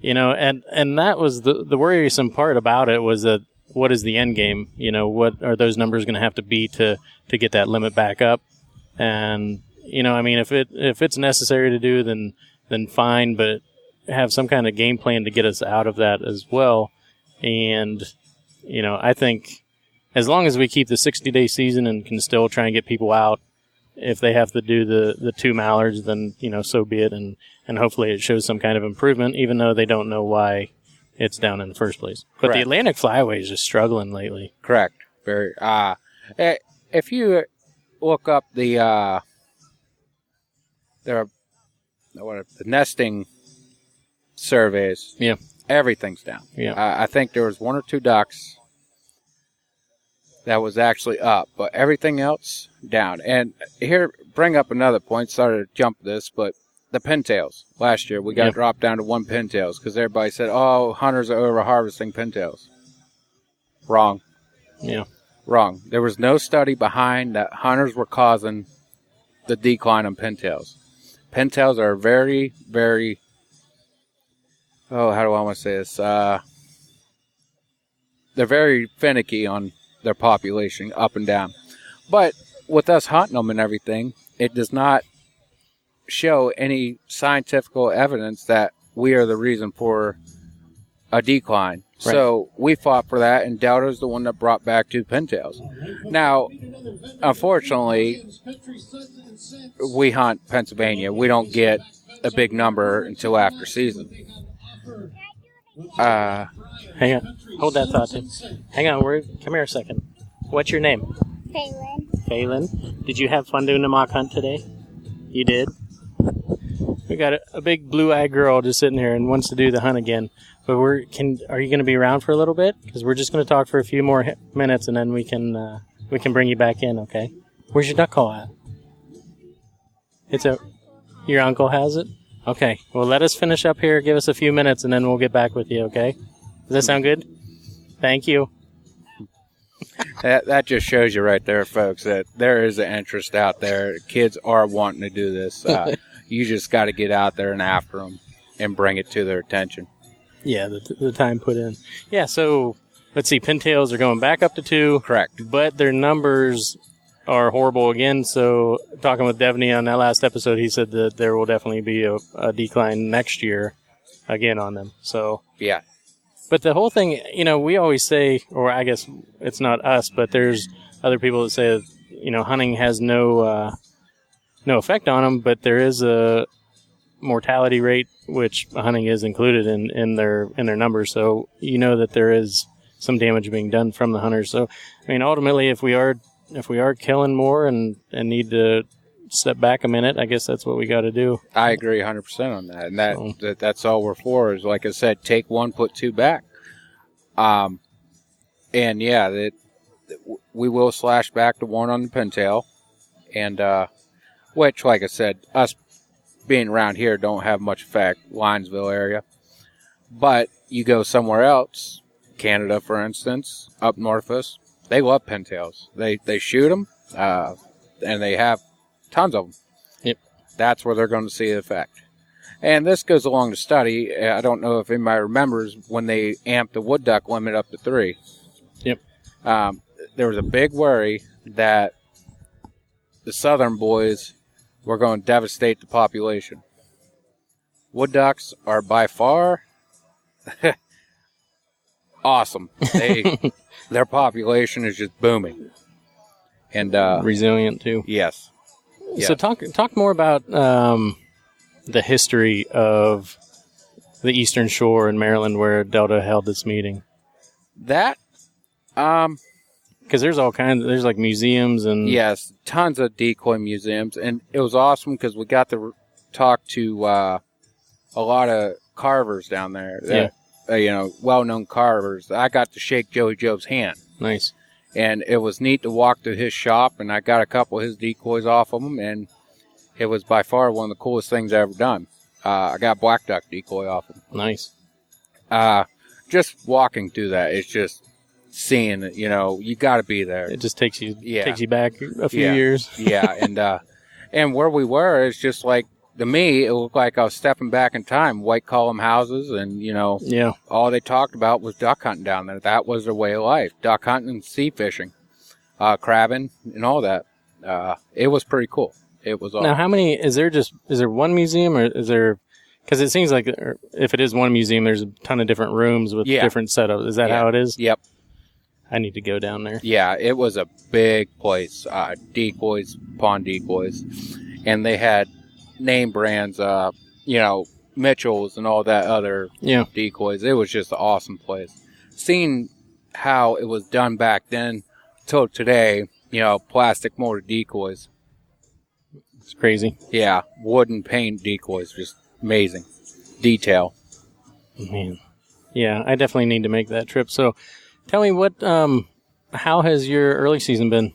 and that was the worrisome part about it was that what is the end game? What are those numbers going to have to be to get that limit back up? And, if it's necessary to do, then fine, but have some kind of game plan to get us out of that as well. And, I think as long as we keep the 60-day season and can still try and get people out, if they have to do the 2 mallards, then, so be it. And hopefully it shows some kind of improvement, even though they don't know why it's down in the first place. But the Atlantic Flyway is just struggling lately. Correct. Very. If you look up the nesting surveys, yeah, everything's down. Yeah. I think there was 1 or 2 ducks that was actually up, but everything else down. And here, bring up another point. Sorry to jump this, but the pintails. Last year, we got dropped down to 1 pintails because everybody said, "Oh, hunters are over harvesting pintails." Wrong. Yeah. Wrong. There was no study behind that hunters were causing the decline in pintails. Pintails are very, very. Oh, how do I want to say this? They're very finicky on their population, up and down. But with us hunting them and everything, it does not show any scientific evidence that we are the reason for a decline. Right. So we fought for that, and Delta's the one that brought back 2 pintails. Now, unfortunately, we hunt Pennsylvania. We don't get a big number until after season. Hang on. Hold that thought, Tim. Hang on. Come here a second. What's your name? Phelan. Phelan. Did you have fun doing the mock hunt today? You did? We got a big blue-eyed girl just sitting here and wants to do the hunt again. But are you going to be around for a little bit? Because we're just going to talk for a few more minutes, and then we can bring you back in. Okay? Where's your duck call at? Your uncle has it. Okay. Well, let us finish up here. Give us a few minutes, and then we'll get back with you. Okay? Does that sound good? Thank you. That just shows you right there, folks, that there is an interest out there. Kids are wanting to do this. You just got to get out there and after them and bring it to their attention. Yeah, the time put in. Yeah, so let's see. Pintails are going back up to 2. Correct. But their numbers are horrible again. So talking with Devney on that last episode, he said that there will definitely be a decline next year again on them. So yeah. But the whole thing, we always say, or I guess it's not us, but there's other people that say, hunting has no effect on them, but there is a mortality rate, which hunting is included in their numbers. So that there is some damage being done from the hunters. So ultimately, if we are killing more and need to step back a minute, I guess that's what we got to do. I agree 100% on that, and that's all we're for. Is like I said, take 1, put 2 back. And yeah, we will slash back to 1 on the pintail, and which, like I said, us being around here don't have much effect, Linesville area. But you go somewhere else, Canada, for instance, up north of us, they love pintails. They shoot them, and they have tons of them. Yep. That's where they're going to see the effect. And this goes along to study. I don't know if anybody remembers when they amped the wood duck limit up to 3. Yep. There was a big worry that the southern boys were going to devastate the population. Wood ducks are by far awesome. Their population is just booming. And resilient too. Yes. So talk more about the history of the Eastern Shore in Maryland where Delta held this meeting. That because there's all kinds. There's like museums and yes, tons of decoy museums, and it was awesome because we got to talk to a lot of carvers down there. That, well-known carvers. I got to shake Joey Joe's hand. Nice, and it was neat to walk to his shop, and I got a couple of his decoys off of him, and it was by far one of the coolest things I've ever done. I got black duck decoy off him. Nice. Just walking through that, it's just seeing it, you got to be there. It just takes you back a few years. Yeah, and where we were, it's just like, to me, it looked like I was stepping back in time. White column houses, and all they talked about was duck hunting down there. That was their way of life: duck hunting and sea fishing, crabbing, and all that. It was pretty cool. It was awesome. Now, how many is there one museum, or is there? Because it seems like if it is one museum, there's a ton of different rooms with different setups. Is that how it is? Yep. I need to go down there. Yeah, it was a big place. Decoys, pond decoys, and they had name brands, Mitchell's and all that other decoys. It was just an awesome place. Seeing how it was done back then till today, plastic motor decoys. It's crazy. Yeah, wooden paint decoys, just amazing. Detail. Man. Yeah, I definitely need to make that trip. So tell me how has your early season been?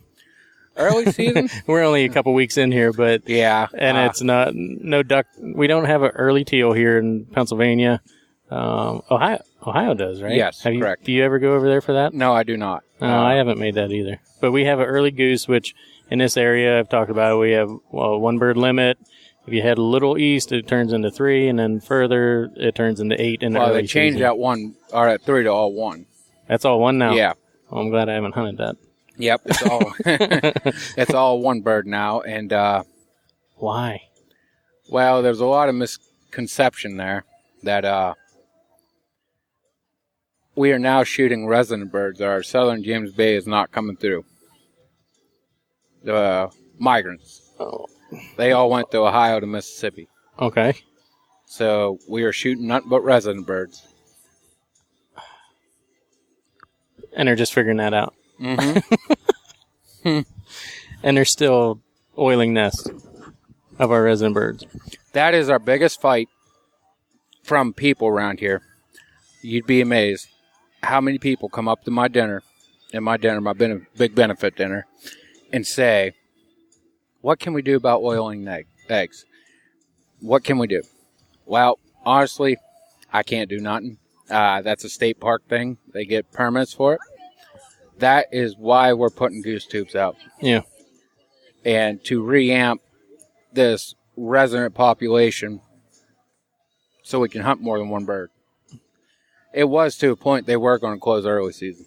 Early season? We're only a couple weeks in here, but yeah, and it's no duck. We don't have an early teal here in Pennsylvania. Ohio does, right? Yes, correct. Do you ever go over there for that? No, I do not. I haven't made that either. But we have an early goose, which in this area I've talked about. We have one bird limit. If you head a little east, it turns into 3, and then further it turns into 8 in the early they changed season. that 3 to all 1. That's all 1 now. Yeah. Well, I'm glad I haven't hunted that. Yep, it's all one bird now, and why? Well, there's a lot of misconception there that we are now shooting resident birds. Our southern James Bay is not coming through. The migrants, they all went to Ohio to Mississippi. Okay. So we are shooting nothing but resident birds. And they're just figuring that out. Mm-hmm. And they're still oiling nests. of our resident birds. That is our biggest fight from people around here. You'd be amazed how many people come up to my dinner, my big benefit dinner, and say, what can we do about oiling eggs? What can we do? Well, honestly, I can't do nothing. That's a state park thing. They get permits for it. That is why we're putting goose tubes out. Yeah. And to reamp this resident population so we can hunt more than one bird. It was to a point they were going to close early season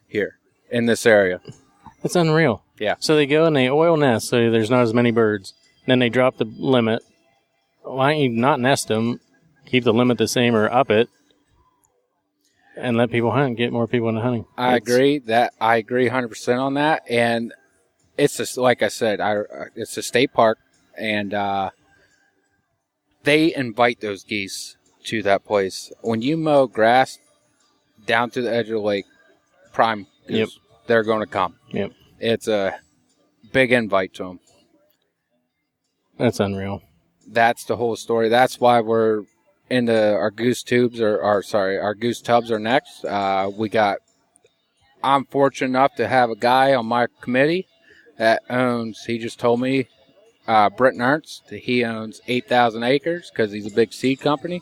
here in this area. It's unreal. Yeah. So they go and they oil nest so there's not as many birds. Then they drop the limit. Why don't you not nest them, keep the limit the same or up it, and let people hunt and get more people into hunting? I agree 100% on that. And it's just, like I said, it's a state park, and they invite those geese to that place. When you mow grass down to the edge of the lake, prime goose, they're going to come. Yep. It's a big invite to them. That's unreal. That's the whole story. That's why we're into our goose tubes, our goose tubs are next. I'm fortunate enough to have a guy on my committee that owns, he just told me, Britton Ernst, he owns 8,000 acres because he's a big seed company.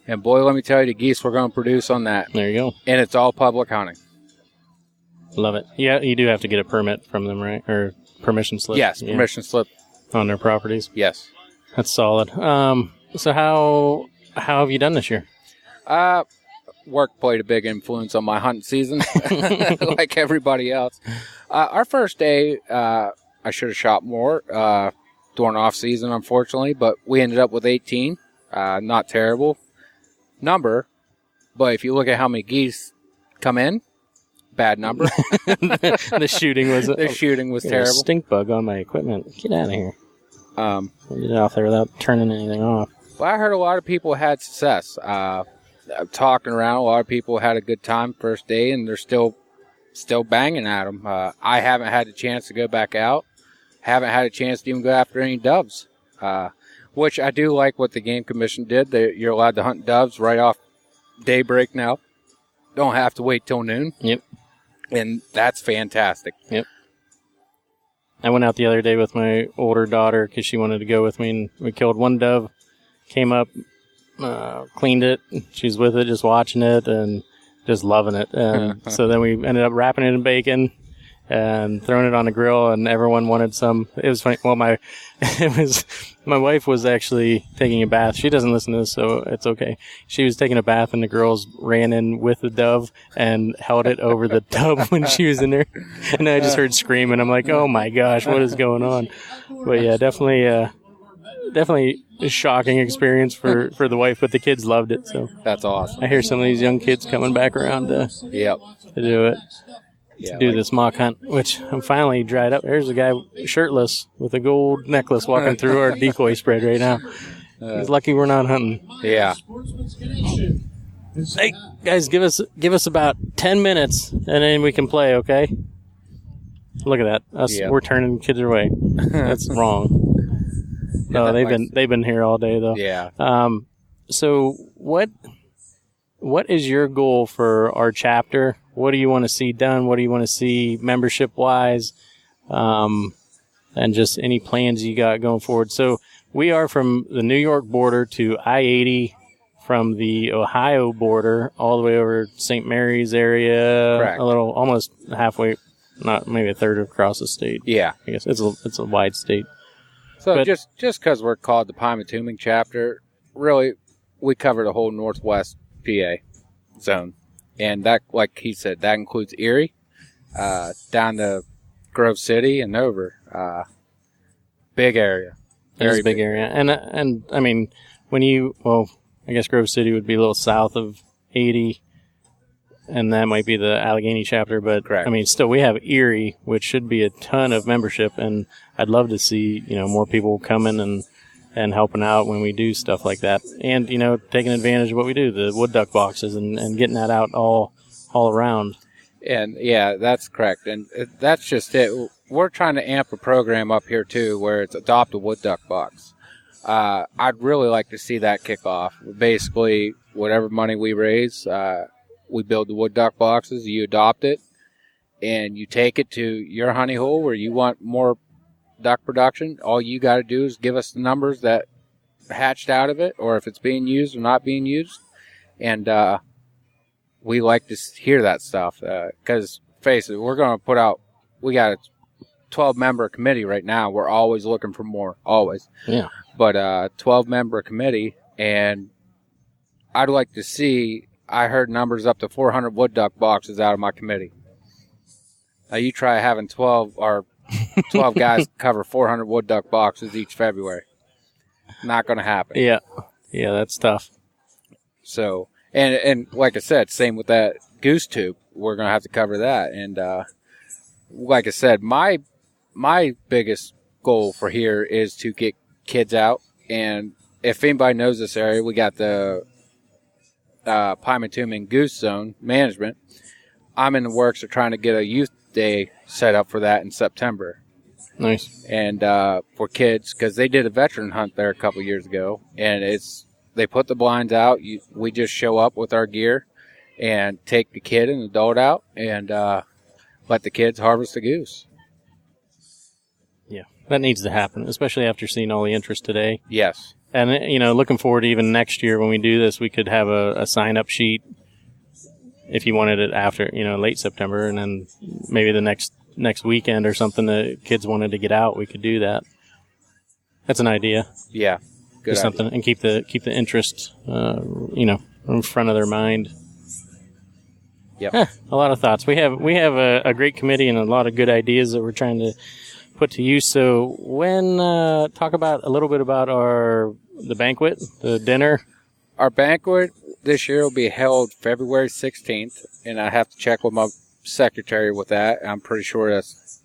And boy, let me tell you, the geese we're going to produce on that. There you go. And it's all public hunting. Love it. Yeah, you do have to get a permit from them, right? Or permission slip. Yes, permission slip. On their properties. Yes. That's solid. So how have you done this year? Work played a big influence on my hunting season, like everybody else. Our first day, I should have shot more during off season, unfortunately, but we ended up with 18. Not terrible number, but if you look at how many geese come in, bad number. The shooting was terrible. A stink bug on my equipment. Get out of here. Get it off there without turning anything off. Well, I heard a lot of people had success. Talking around, a lot of people had a good time first day, and they're still banging at them. I haven't had a chance to go back out. Haven't had a chance to even go after any doves. Which I do like what the Game Commission did. You're allowed to hunt doves right off daybreak now. Don't have to wait till noon. Yep. And that's fantastic. Yep. I went out the other day with my older daughter because she wanted to go with me, and we killed one dove, came up, cleaned it. She's with it, just watching it and just loving it. And so then we ended up wrapping it in bacon and throwing it on the grill, and everyone wanted some. It was funny. Well, my wife was actually taking a bath. She doesn't listen to this, so it's okay. She was taking a bath, and the girls ran in with the dove and held it over the tub when she was in there. And I just heard screaming. I'm like, oh my gosh, what is going on? But yeah, definitely a shocking experience for the wife, but the kids loved it. So that's awesome. I hear some of these young kids coming back around to do it. To do this mock hunt, which I'm finally dried up. There's a guy shirtless with a gold necklace walking through our decoy spread right now. He's lucky we're not hunting. Yeah. Hey, guys, give us about 10 minutes, and then we can play, okay? Look at that. We're turning kids away. That's wrong. No, they've been here all day, though. Yeah. So what is your goal for our chapter? What do you want to see done? What do you want to see membership-wise? And just any plans you got going forward. So we are from the New York border to I-80, from the Ohio border all the way over St. Mary's area. Correct. A little, almost halfway, not maybe a third across the state. Yeah. I guess it's a wide state. So just because we're called the Pymatuning chapter, really, we cover the whole northwest PA zone. And that, like he said, that includes Erie, down to Grove City and over. Big area. Very big area. And I mean, I guess Grove City would be a little south of 80, and that might be the Allegheny chapter. But correct. I mean, still, we have Erie, which should be a ton of membership, and I'd love to see more people coming and helping out when we do stuff like that, and taking advantage of what we do, the wood duck boxes, and getting that out all around. And yeah, that's correct, and that's just it. we're trying to amp a program up here too, where it's adopt a wood duck box. I'd really like to see that kick off. Basically, whatever money we raise, we build the wood duck boxes. You adopt it, and you take it to your honey hole where you want more duck production. All you got to do is give us the numbers that hatched out of it, or if it's being used or not being used, and we like to hear that stuff. Because face it, we're going to put out. We got a 12-member committee right now. We're always looking for more, always. Yeah. But 12-member committee, and I'd like to see. I heard numbers up to 400 wood duck boxes out of my committee. Now you try having 12 guys cover 400 wood duck boxes each February. Not going to happen. Yeah, that's tough. So, and like I said, same with that goose tube. We're going to have to cover that. And like I said, my biggest goal for here is to get kids out. And if anybody knows this area, we got the Pymatuming Goose Zone Management. I'm in the works of trying to get a youth day set up for that in September. Nice. And for kids, because they did a veteran hunt there a couple years ago, and they put the blinds out. We just show up with our gear and take the kid and adult out and let the kids harvest the goose. Yeah, that needs to happen, especially after seeing all the interest today. Yes. And, looking forward to even next year when we do this, we could have a sign-up sheet if you wanted it after, late September, and then maybe the next weekend or something that kids wanted to get out, we could do that. That's an idea. Yeah. Good something, and keep the interest, in front of their mind. Yep. A lot of thoughts. We have a great committee and a lot of good ideas that we're trying to put to use. So talk about a little bit about the banquet, the dinner. Our banquet this year will be held February 16th, and I have to check with my secretary with that. I'm pretty sure that's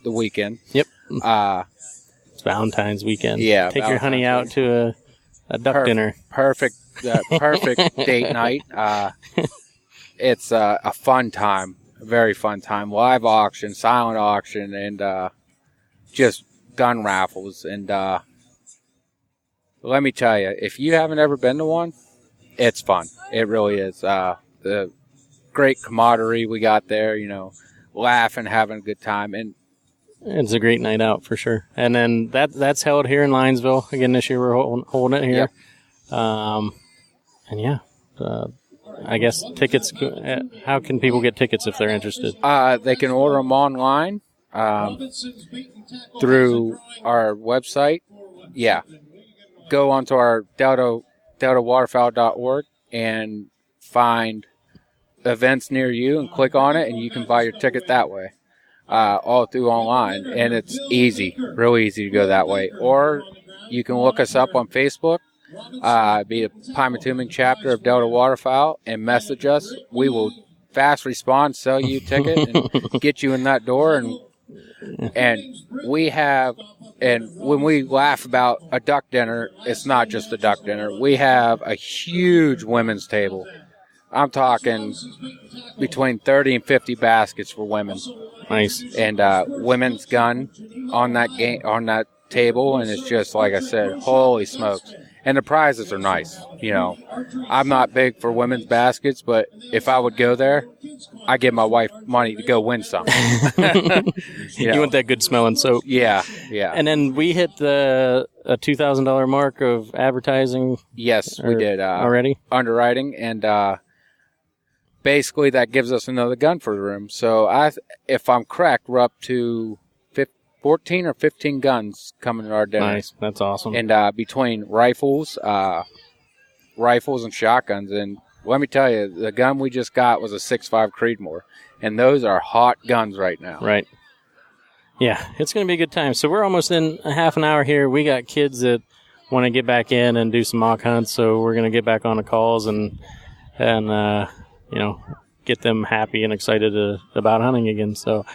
the weekend. Yep. It's Valentine's weekend. Yeah. Take your honey out to a duck dinner. Perfect date night. It's a fun time, a very fun time. Live auction, silent auction, and just gun raffles. And let me tell you, if you haven't ever been to one, it's fun. It really is. The great camaraderie we got there, laughing, having a good time. And it's a great night out for sure. And then that's held here in Linesville. Again, this year we're holding it here. Yep. I guess tickets, how can people get tickets if they're interested? They can order them online through our website. Yeah. Go onto our waterfowl.org and find events near you and click on it, and you can buy your ticket that way, all through online. And it's easy, real easy to go that way. Or you can look us up on Facebook, be a Pymatuming chapter of Delta Waterfowl, and message us. We will fast respond, sell you a ticket, and get you in that door. And when we laugh about a duck dinner, it's not just a duck dinner. We have a huge women's table. I'm talking between 30 and 50 baskets for women. Nice. And women's gun on that table, and it's just like I said, holy smokes. And the prizes are nice. I'm not big for women's baskets, but if I would go there, I give my wife money to go win some. You want that good smelling soap. Yeah. And then we hit a $2,000 mark of advertising. Yes, we did. Already? Underwriting, and basically that gives us another gun for the room. So if I'm correct, we're up to 14 or 15 guns coming to our dinner. Nice. That's awesome. And between rifles and shotguns. And let me tell you, the gun we just got was a 6.5 Creedmoor. And those are hot guns right now. Right. Yeah, it's going to be a good time. So we're almost in a half an hour here. We got kids that want to get back in and do some mock hunts. So we're going to get back on the calls and get them happy and excited about hunting again. So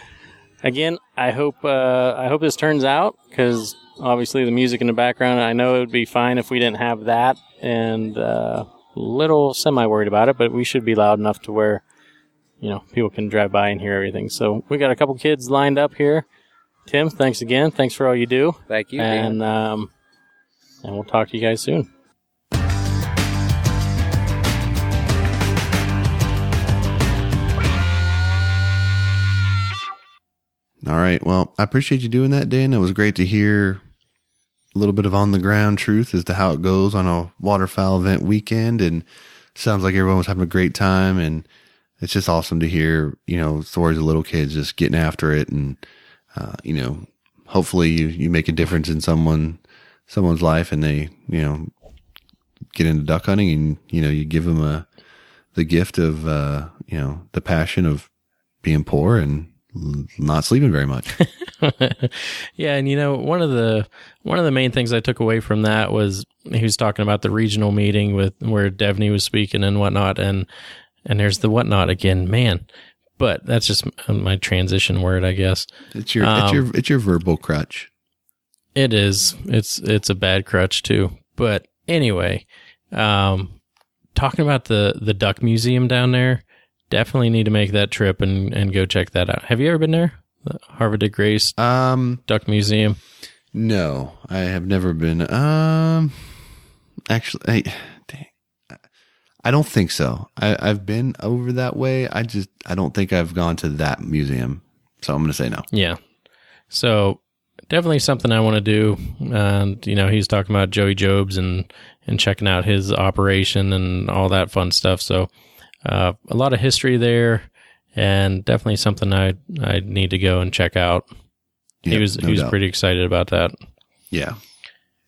again, I hope this turns out, because obviously the music in the background, I know it would be fine if we didn't have that, and little semi-worried about it, but we should be loud enough to where, people can drive by and hear everything. So we got a couple kids lined up here. Tim, thanks again. Thanks for all you do. Thank you, and Dan. And we'll talk to you guys soon. All right. Well, I appreciate you doing that, Dan. It was great to hear a little bit of on the ground truth as to how it goes on a waterfowl event weekend. And sounds like everyone was having a great time. And it's just awesome to hear, stories of little kids just getting after it. And, hopefully you make a difference in someone's life and they, get into duck hunting and, you give them the gift of, the passion of being poor and not sleeping very much. Yeah. And one of the main things I took away from that was he was talking about the regional meeting where Devney was speaking and whatnot. And there's the whatnot again, man, but that's just my transition word, I guess. It's your verbal crutch. It is. It's a bad crutch too. But anyway, talking about the duck museum down there, definitely need to make that trip and go check that out. Have you ever been there? The Harvard de Grace Duck Museum? No, I have never been. Actually, I don't think so. I've been over that way. I don't think I've gone to that museum. So I'm going to say no. Yeah. So definitely something I want to do. And, he's talking about Joey Jobs and checking out his operation and all that fun stuff. So a lot of history there, and definitely something I need to go and check out. Yeah, he was pretty excited about that. Yeah,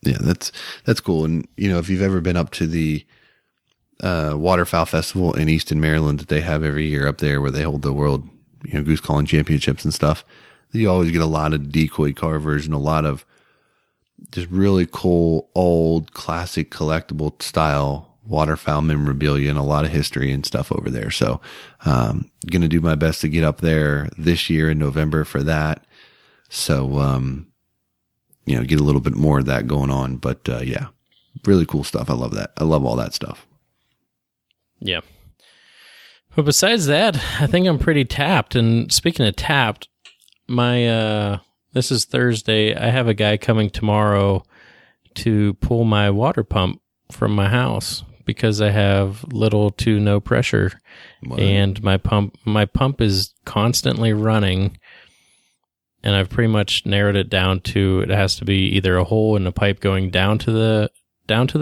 that's cool. And if you've ever been up to the Waterfowl Festival in Easton, Maryland, that they have every year up there, where they hold the world goose calling championships and stuff, you always get a lot of decoy carvers and a lot of just really cool old classic collectible style waterfowl memorabilia and a lot of history and stuff over there. So, going to do my best to get up there this year in November for that. So, get a little bit more of that going on, but, yeah, really cool stuff. I love that. I love all that stuff. Yeah. But besides that, I think I'm pretty tapped. And speaking of tapped, this is Thursday. I have a guy coming tomorrow to pull my water pump from my house, because I have little to no pressure. Wow. And my pump is constantly running, and I've pretty much narrowed it down to it has to be either a hole in the pipe going down to the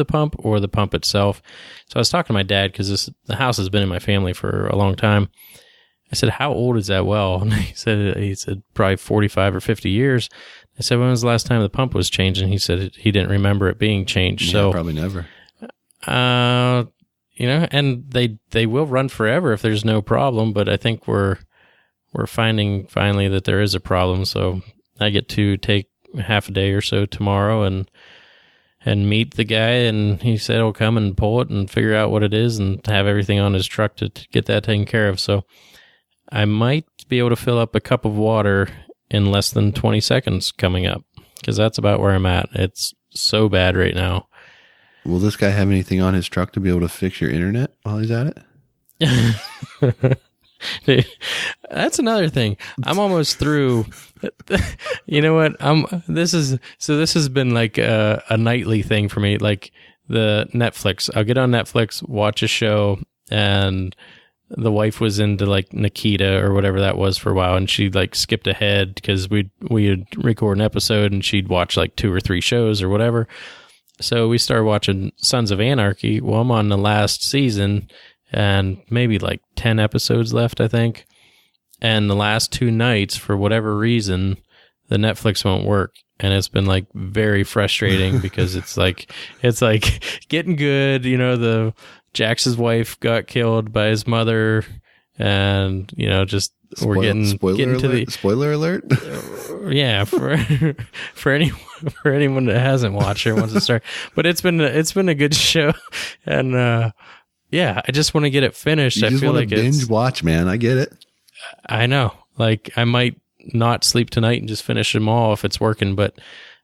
pump or the pump itself. So I was talking to my dad, because the house has been in my family for a long time. I said, "How old is that well?" And he said probably 45 or 50 years. I said, "When was the last time the pump was changed?" And he said he didn't remember it being changed. Yeah, so probably never. And they will run forever if there's no problem, but I think we're finding finally that there is a problem. So I get to take half a day or so tomorrow and meet the guy, and he said he'll come and pull it and figure out what it is and have everything on his truck to get that taken care of. So I might be able to fill up a cup of water in less than 20 seconds coming up, because that's about where I'm at. It's so bad right now. Will this guy have anything on his truck to be able to fix your internet while he's at it? Dude, that's another thing. I'm almost through. You know what? This has been like a nightly thing for me. Like the Netflix. I'll get on Netflix, watch a show, and the wife was into like Nikita or whatever that was for a while, and she like skipped ahead because we'd record an episode and she'd watch like 2 or 3 shows or whatever. So we started watching Sons of Anarchy. Well, I'm on the last season and maybe like 10 episodes left, I think. And the last 2 nights, for whatever reason, the Netflix won't work. And it's been like very frustrating because it's like getting good. The Jax's wife got killed by his mother, and just we're getting to the spoiler alert. Yeah, for anyone that hasn't watched or wants to start, but it's been a good show, and yeah, I just want to get it finished. I feel like binge watch, man. I get it. I know. Like I might not sleep tonight and just finish them all if it's working, but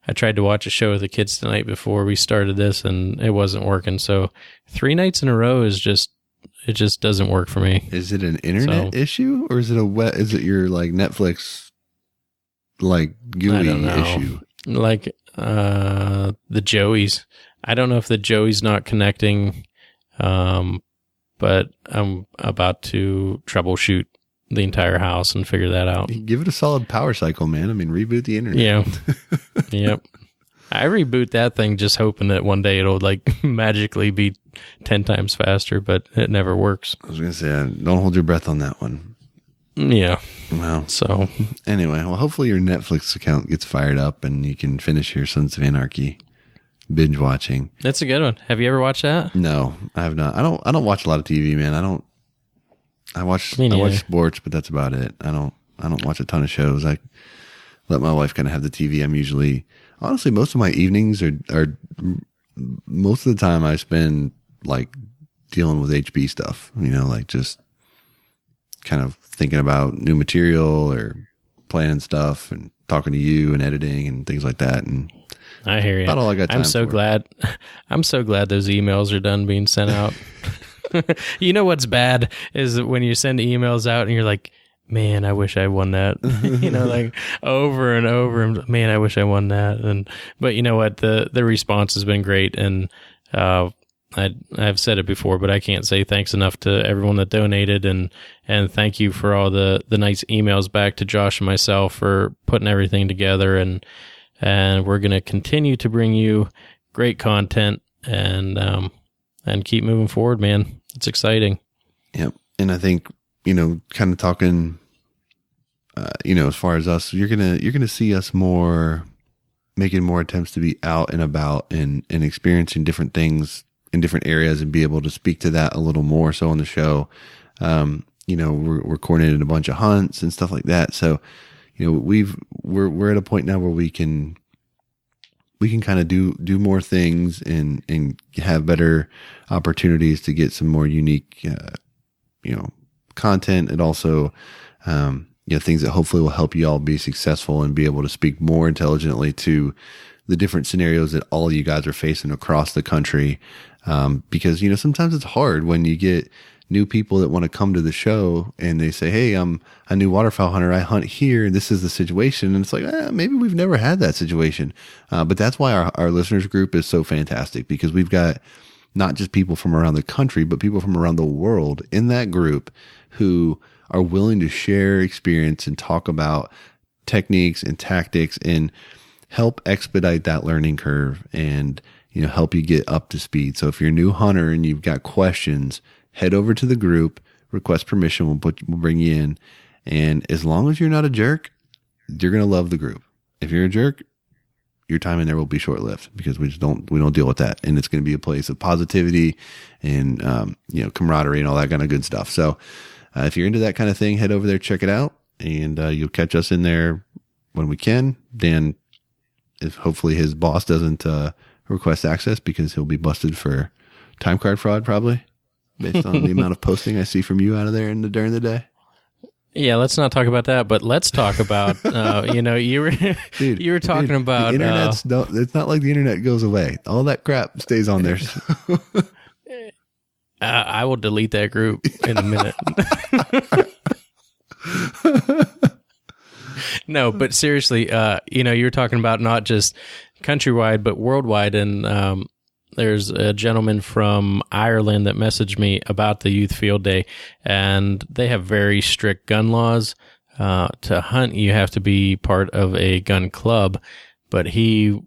I tried to watch a show with the kids tonight before we started this, and it wasn't working. So 3 nights in a row it just doesn't work for me. Is it an internet issue, or is it is it your like Netflix like GUI issue? Like the Joeys. I don't know if the Joey's not connecting, but I'm about to troubleshoot the entire house and figure that out. Give it a solid power cycle, man. I mean, reboot the internet. Yeah. Yep. I reboot that thing just hoping that one day it'll like magically be 10 times faster, but it never works. I was going to say, don't hold your breath on that one. Yeah. Well, so anyway, well, hopefully your Netflix account gets fired up and you can finish your Sons of Anarchy binge watching. That's a good one. Have you ever watched that? No, I have not. I don't watch a lot of TV, man. I watch sports, but that's about it. I don't watch a ton of shows. I let my wife kind of have the TV. I'm usually, honestly, most of my evenings are most of the time I spend like dealing with HB stuff, like just kind of thinking about new material or planning stuff and talking to you and editing and things like that. And I hear you. About all I got time I'm so for. glad. I'm so glad those emails are done being sent out. You know what's bad is when you send emails out and you're like, man, I wish I won that. Like over and over. And man, I wish I won that. But you know what? The response has been great. And I've said it before, but I can't say thanks enough to everyone that donated, and thank you for all the nice emails back to Josh and myself for putting everything together, and we're going to continue to bring you great content and keep moving forward, man. It's exciting. Yep. And I think, kind of talking, as far as us, you're going to see us making more attempts to be out and about and experiencing different things in different areas and be able to speak to that a little more so on the show. We're coordinating a bunch of hunts and stuff like that. So, we're at a point now where we can kind of do more things and have better opportunities to get some more unique, content, and also, things that hopefully will help you all be successful and be able to speak more intelligently to the different scenarios that all of you guys are facing across the country. Because, sometimes it's hard when you get new people that want to come to the show and they say, hey, I'm a new waterfowl hunter. I hunt here. This is the situation. And it's like, maybe we've never had that situation. But that's why our listeners group is so fantastic, because we've got not just people from around the country, but people from around the world in that group who are willing to share experience and talk about techniques and tactics and help expedite that learning curve and, help you get up to speed. So if you're a new hunter and you've got questions, head over to the group, request permission. We'll bring you in. And as long as you're not a jerk, you're going to love the group. If you're a jerk, your time in there will be short-lived, because we don't deal with that. And it's going to be a place of positivity and, camaraderie and all that kind of good stuff. So, if you're into that kind of thing, head over there, check it out, and, you'll catch us in there when we can. Dan, if hopefully his boss doesn't, request access, because he'll be busted for time card fraud, probably, based on the amount of posting I see from you out of there during the day. Yeah, let's not talk about that, but let's talk about, you were talking about the internet's it's not like the internet goes away. All that crap stays on there. I will delete that group in a minute. No, but seriously, you were talking about not just countrywide, but worldwide. And there's a gentleman from Ireland that messaged me about the youth field day, and they have very strict gun laws. To hunt, you have to be part of a gun club, but he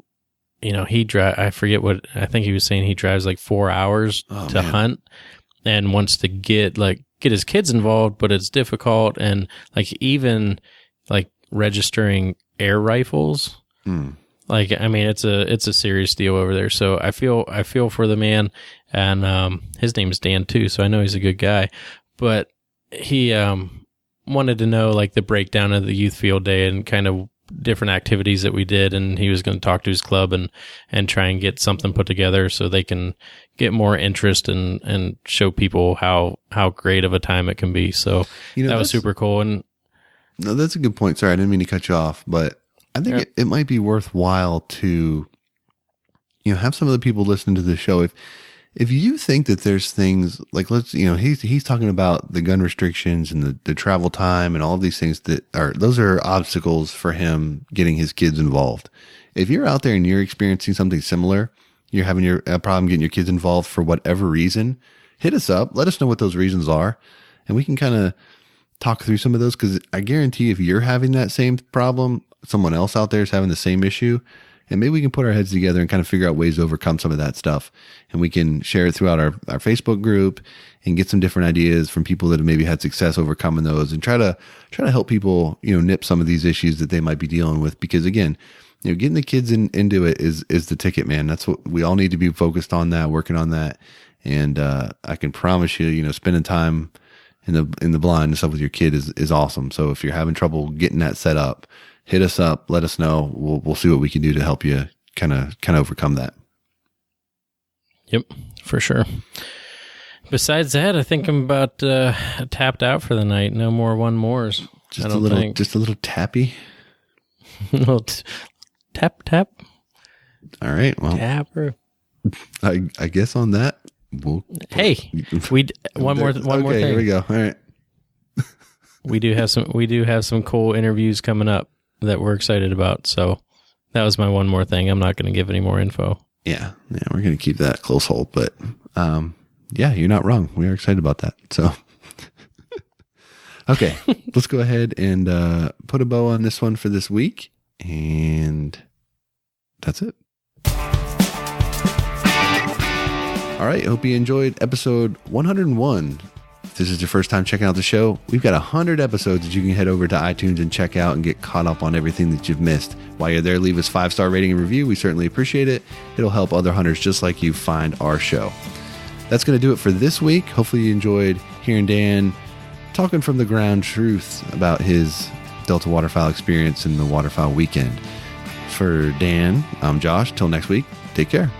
I forget what, I think he was saying he drives like 4 hours to hunt, and wants to get his kids involved, but it's difficult. And even registering air rifles. It's a serious deal over there. So I feel for the man, and his name is Dan too, so I know he's a good guy. But he wanted to know the breakdown of the youth field day and kind of different activities that we did, and he was going to talk to his club and try and get something put together so they can get more interest and show people how great of a time it can be. So that was super cool. And no, that's a good point. Sorry, I didn't mean to cut you off, but I think it might be worthwhile to, have some of the people listening to the show. If you think that there's things like, he's talking about the gun restrictions and the travel time and all of these things those are obstacles for him getting his kids involved. If you're out there and you're experiencing something similar, you're having a problem getting your kids involved for whatever reason, hit us up. Let us know what those reasons are. And we can kind of talk through some of those, because I guarantee if you're having that same problem, someone else out there is having the same issue. And maybe we can put our heads together and kind of figure out ways to overcome some of that stuff. And we can share it throughout our Facebook group and get some different ideas from people that have maybe had success overcoming those, and try to help people, nip some of these issues that they might be dealing with. Because again, getting the kids into it is the ticket, man. That's what we all need to be focused on, that, working on that. And I can promise you, spending time in the blind and stuff with your kid is awesome. So if you're having trouble getting that set up, hit us up, let us know. We'll see what we can do to help you kind of overcome that. Yep, for sure. Besides that, I think I'm about tapped out for the night. No more one mores. Just a little tappy. A little tap. All right. Well, tapper. I guess on that, one more thing. Here we go. All right. We do have some cool interviews coming up that we're excited about. So that was my one more thing. I'm not going to give any more info. Yeah, we're going to keep that close hold, but yeah, you're not wrong. We are excited about that. So, okay, let's go ahead and put a bow on this one for this week, and that's it. All right, hope you enjoyed episode 101. If this is your first time checking out the show, we've got 100 episodes that you can head over to iTunes and check out and get caught up on everything that you've missed. While you're there, leave us 5-star rating and review. We certainly appreciate it. It'll help other hunters just like you find our show. That's going to do it for this week. Hopefully you enjoyed hearing Dan talking from the ground truth about his Delta waterfowl experience in the waterfowl weekend. For Dan, I'm Josh. Till next week, take care.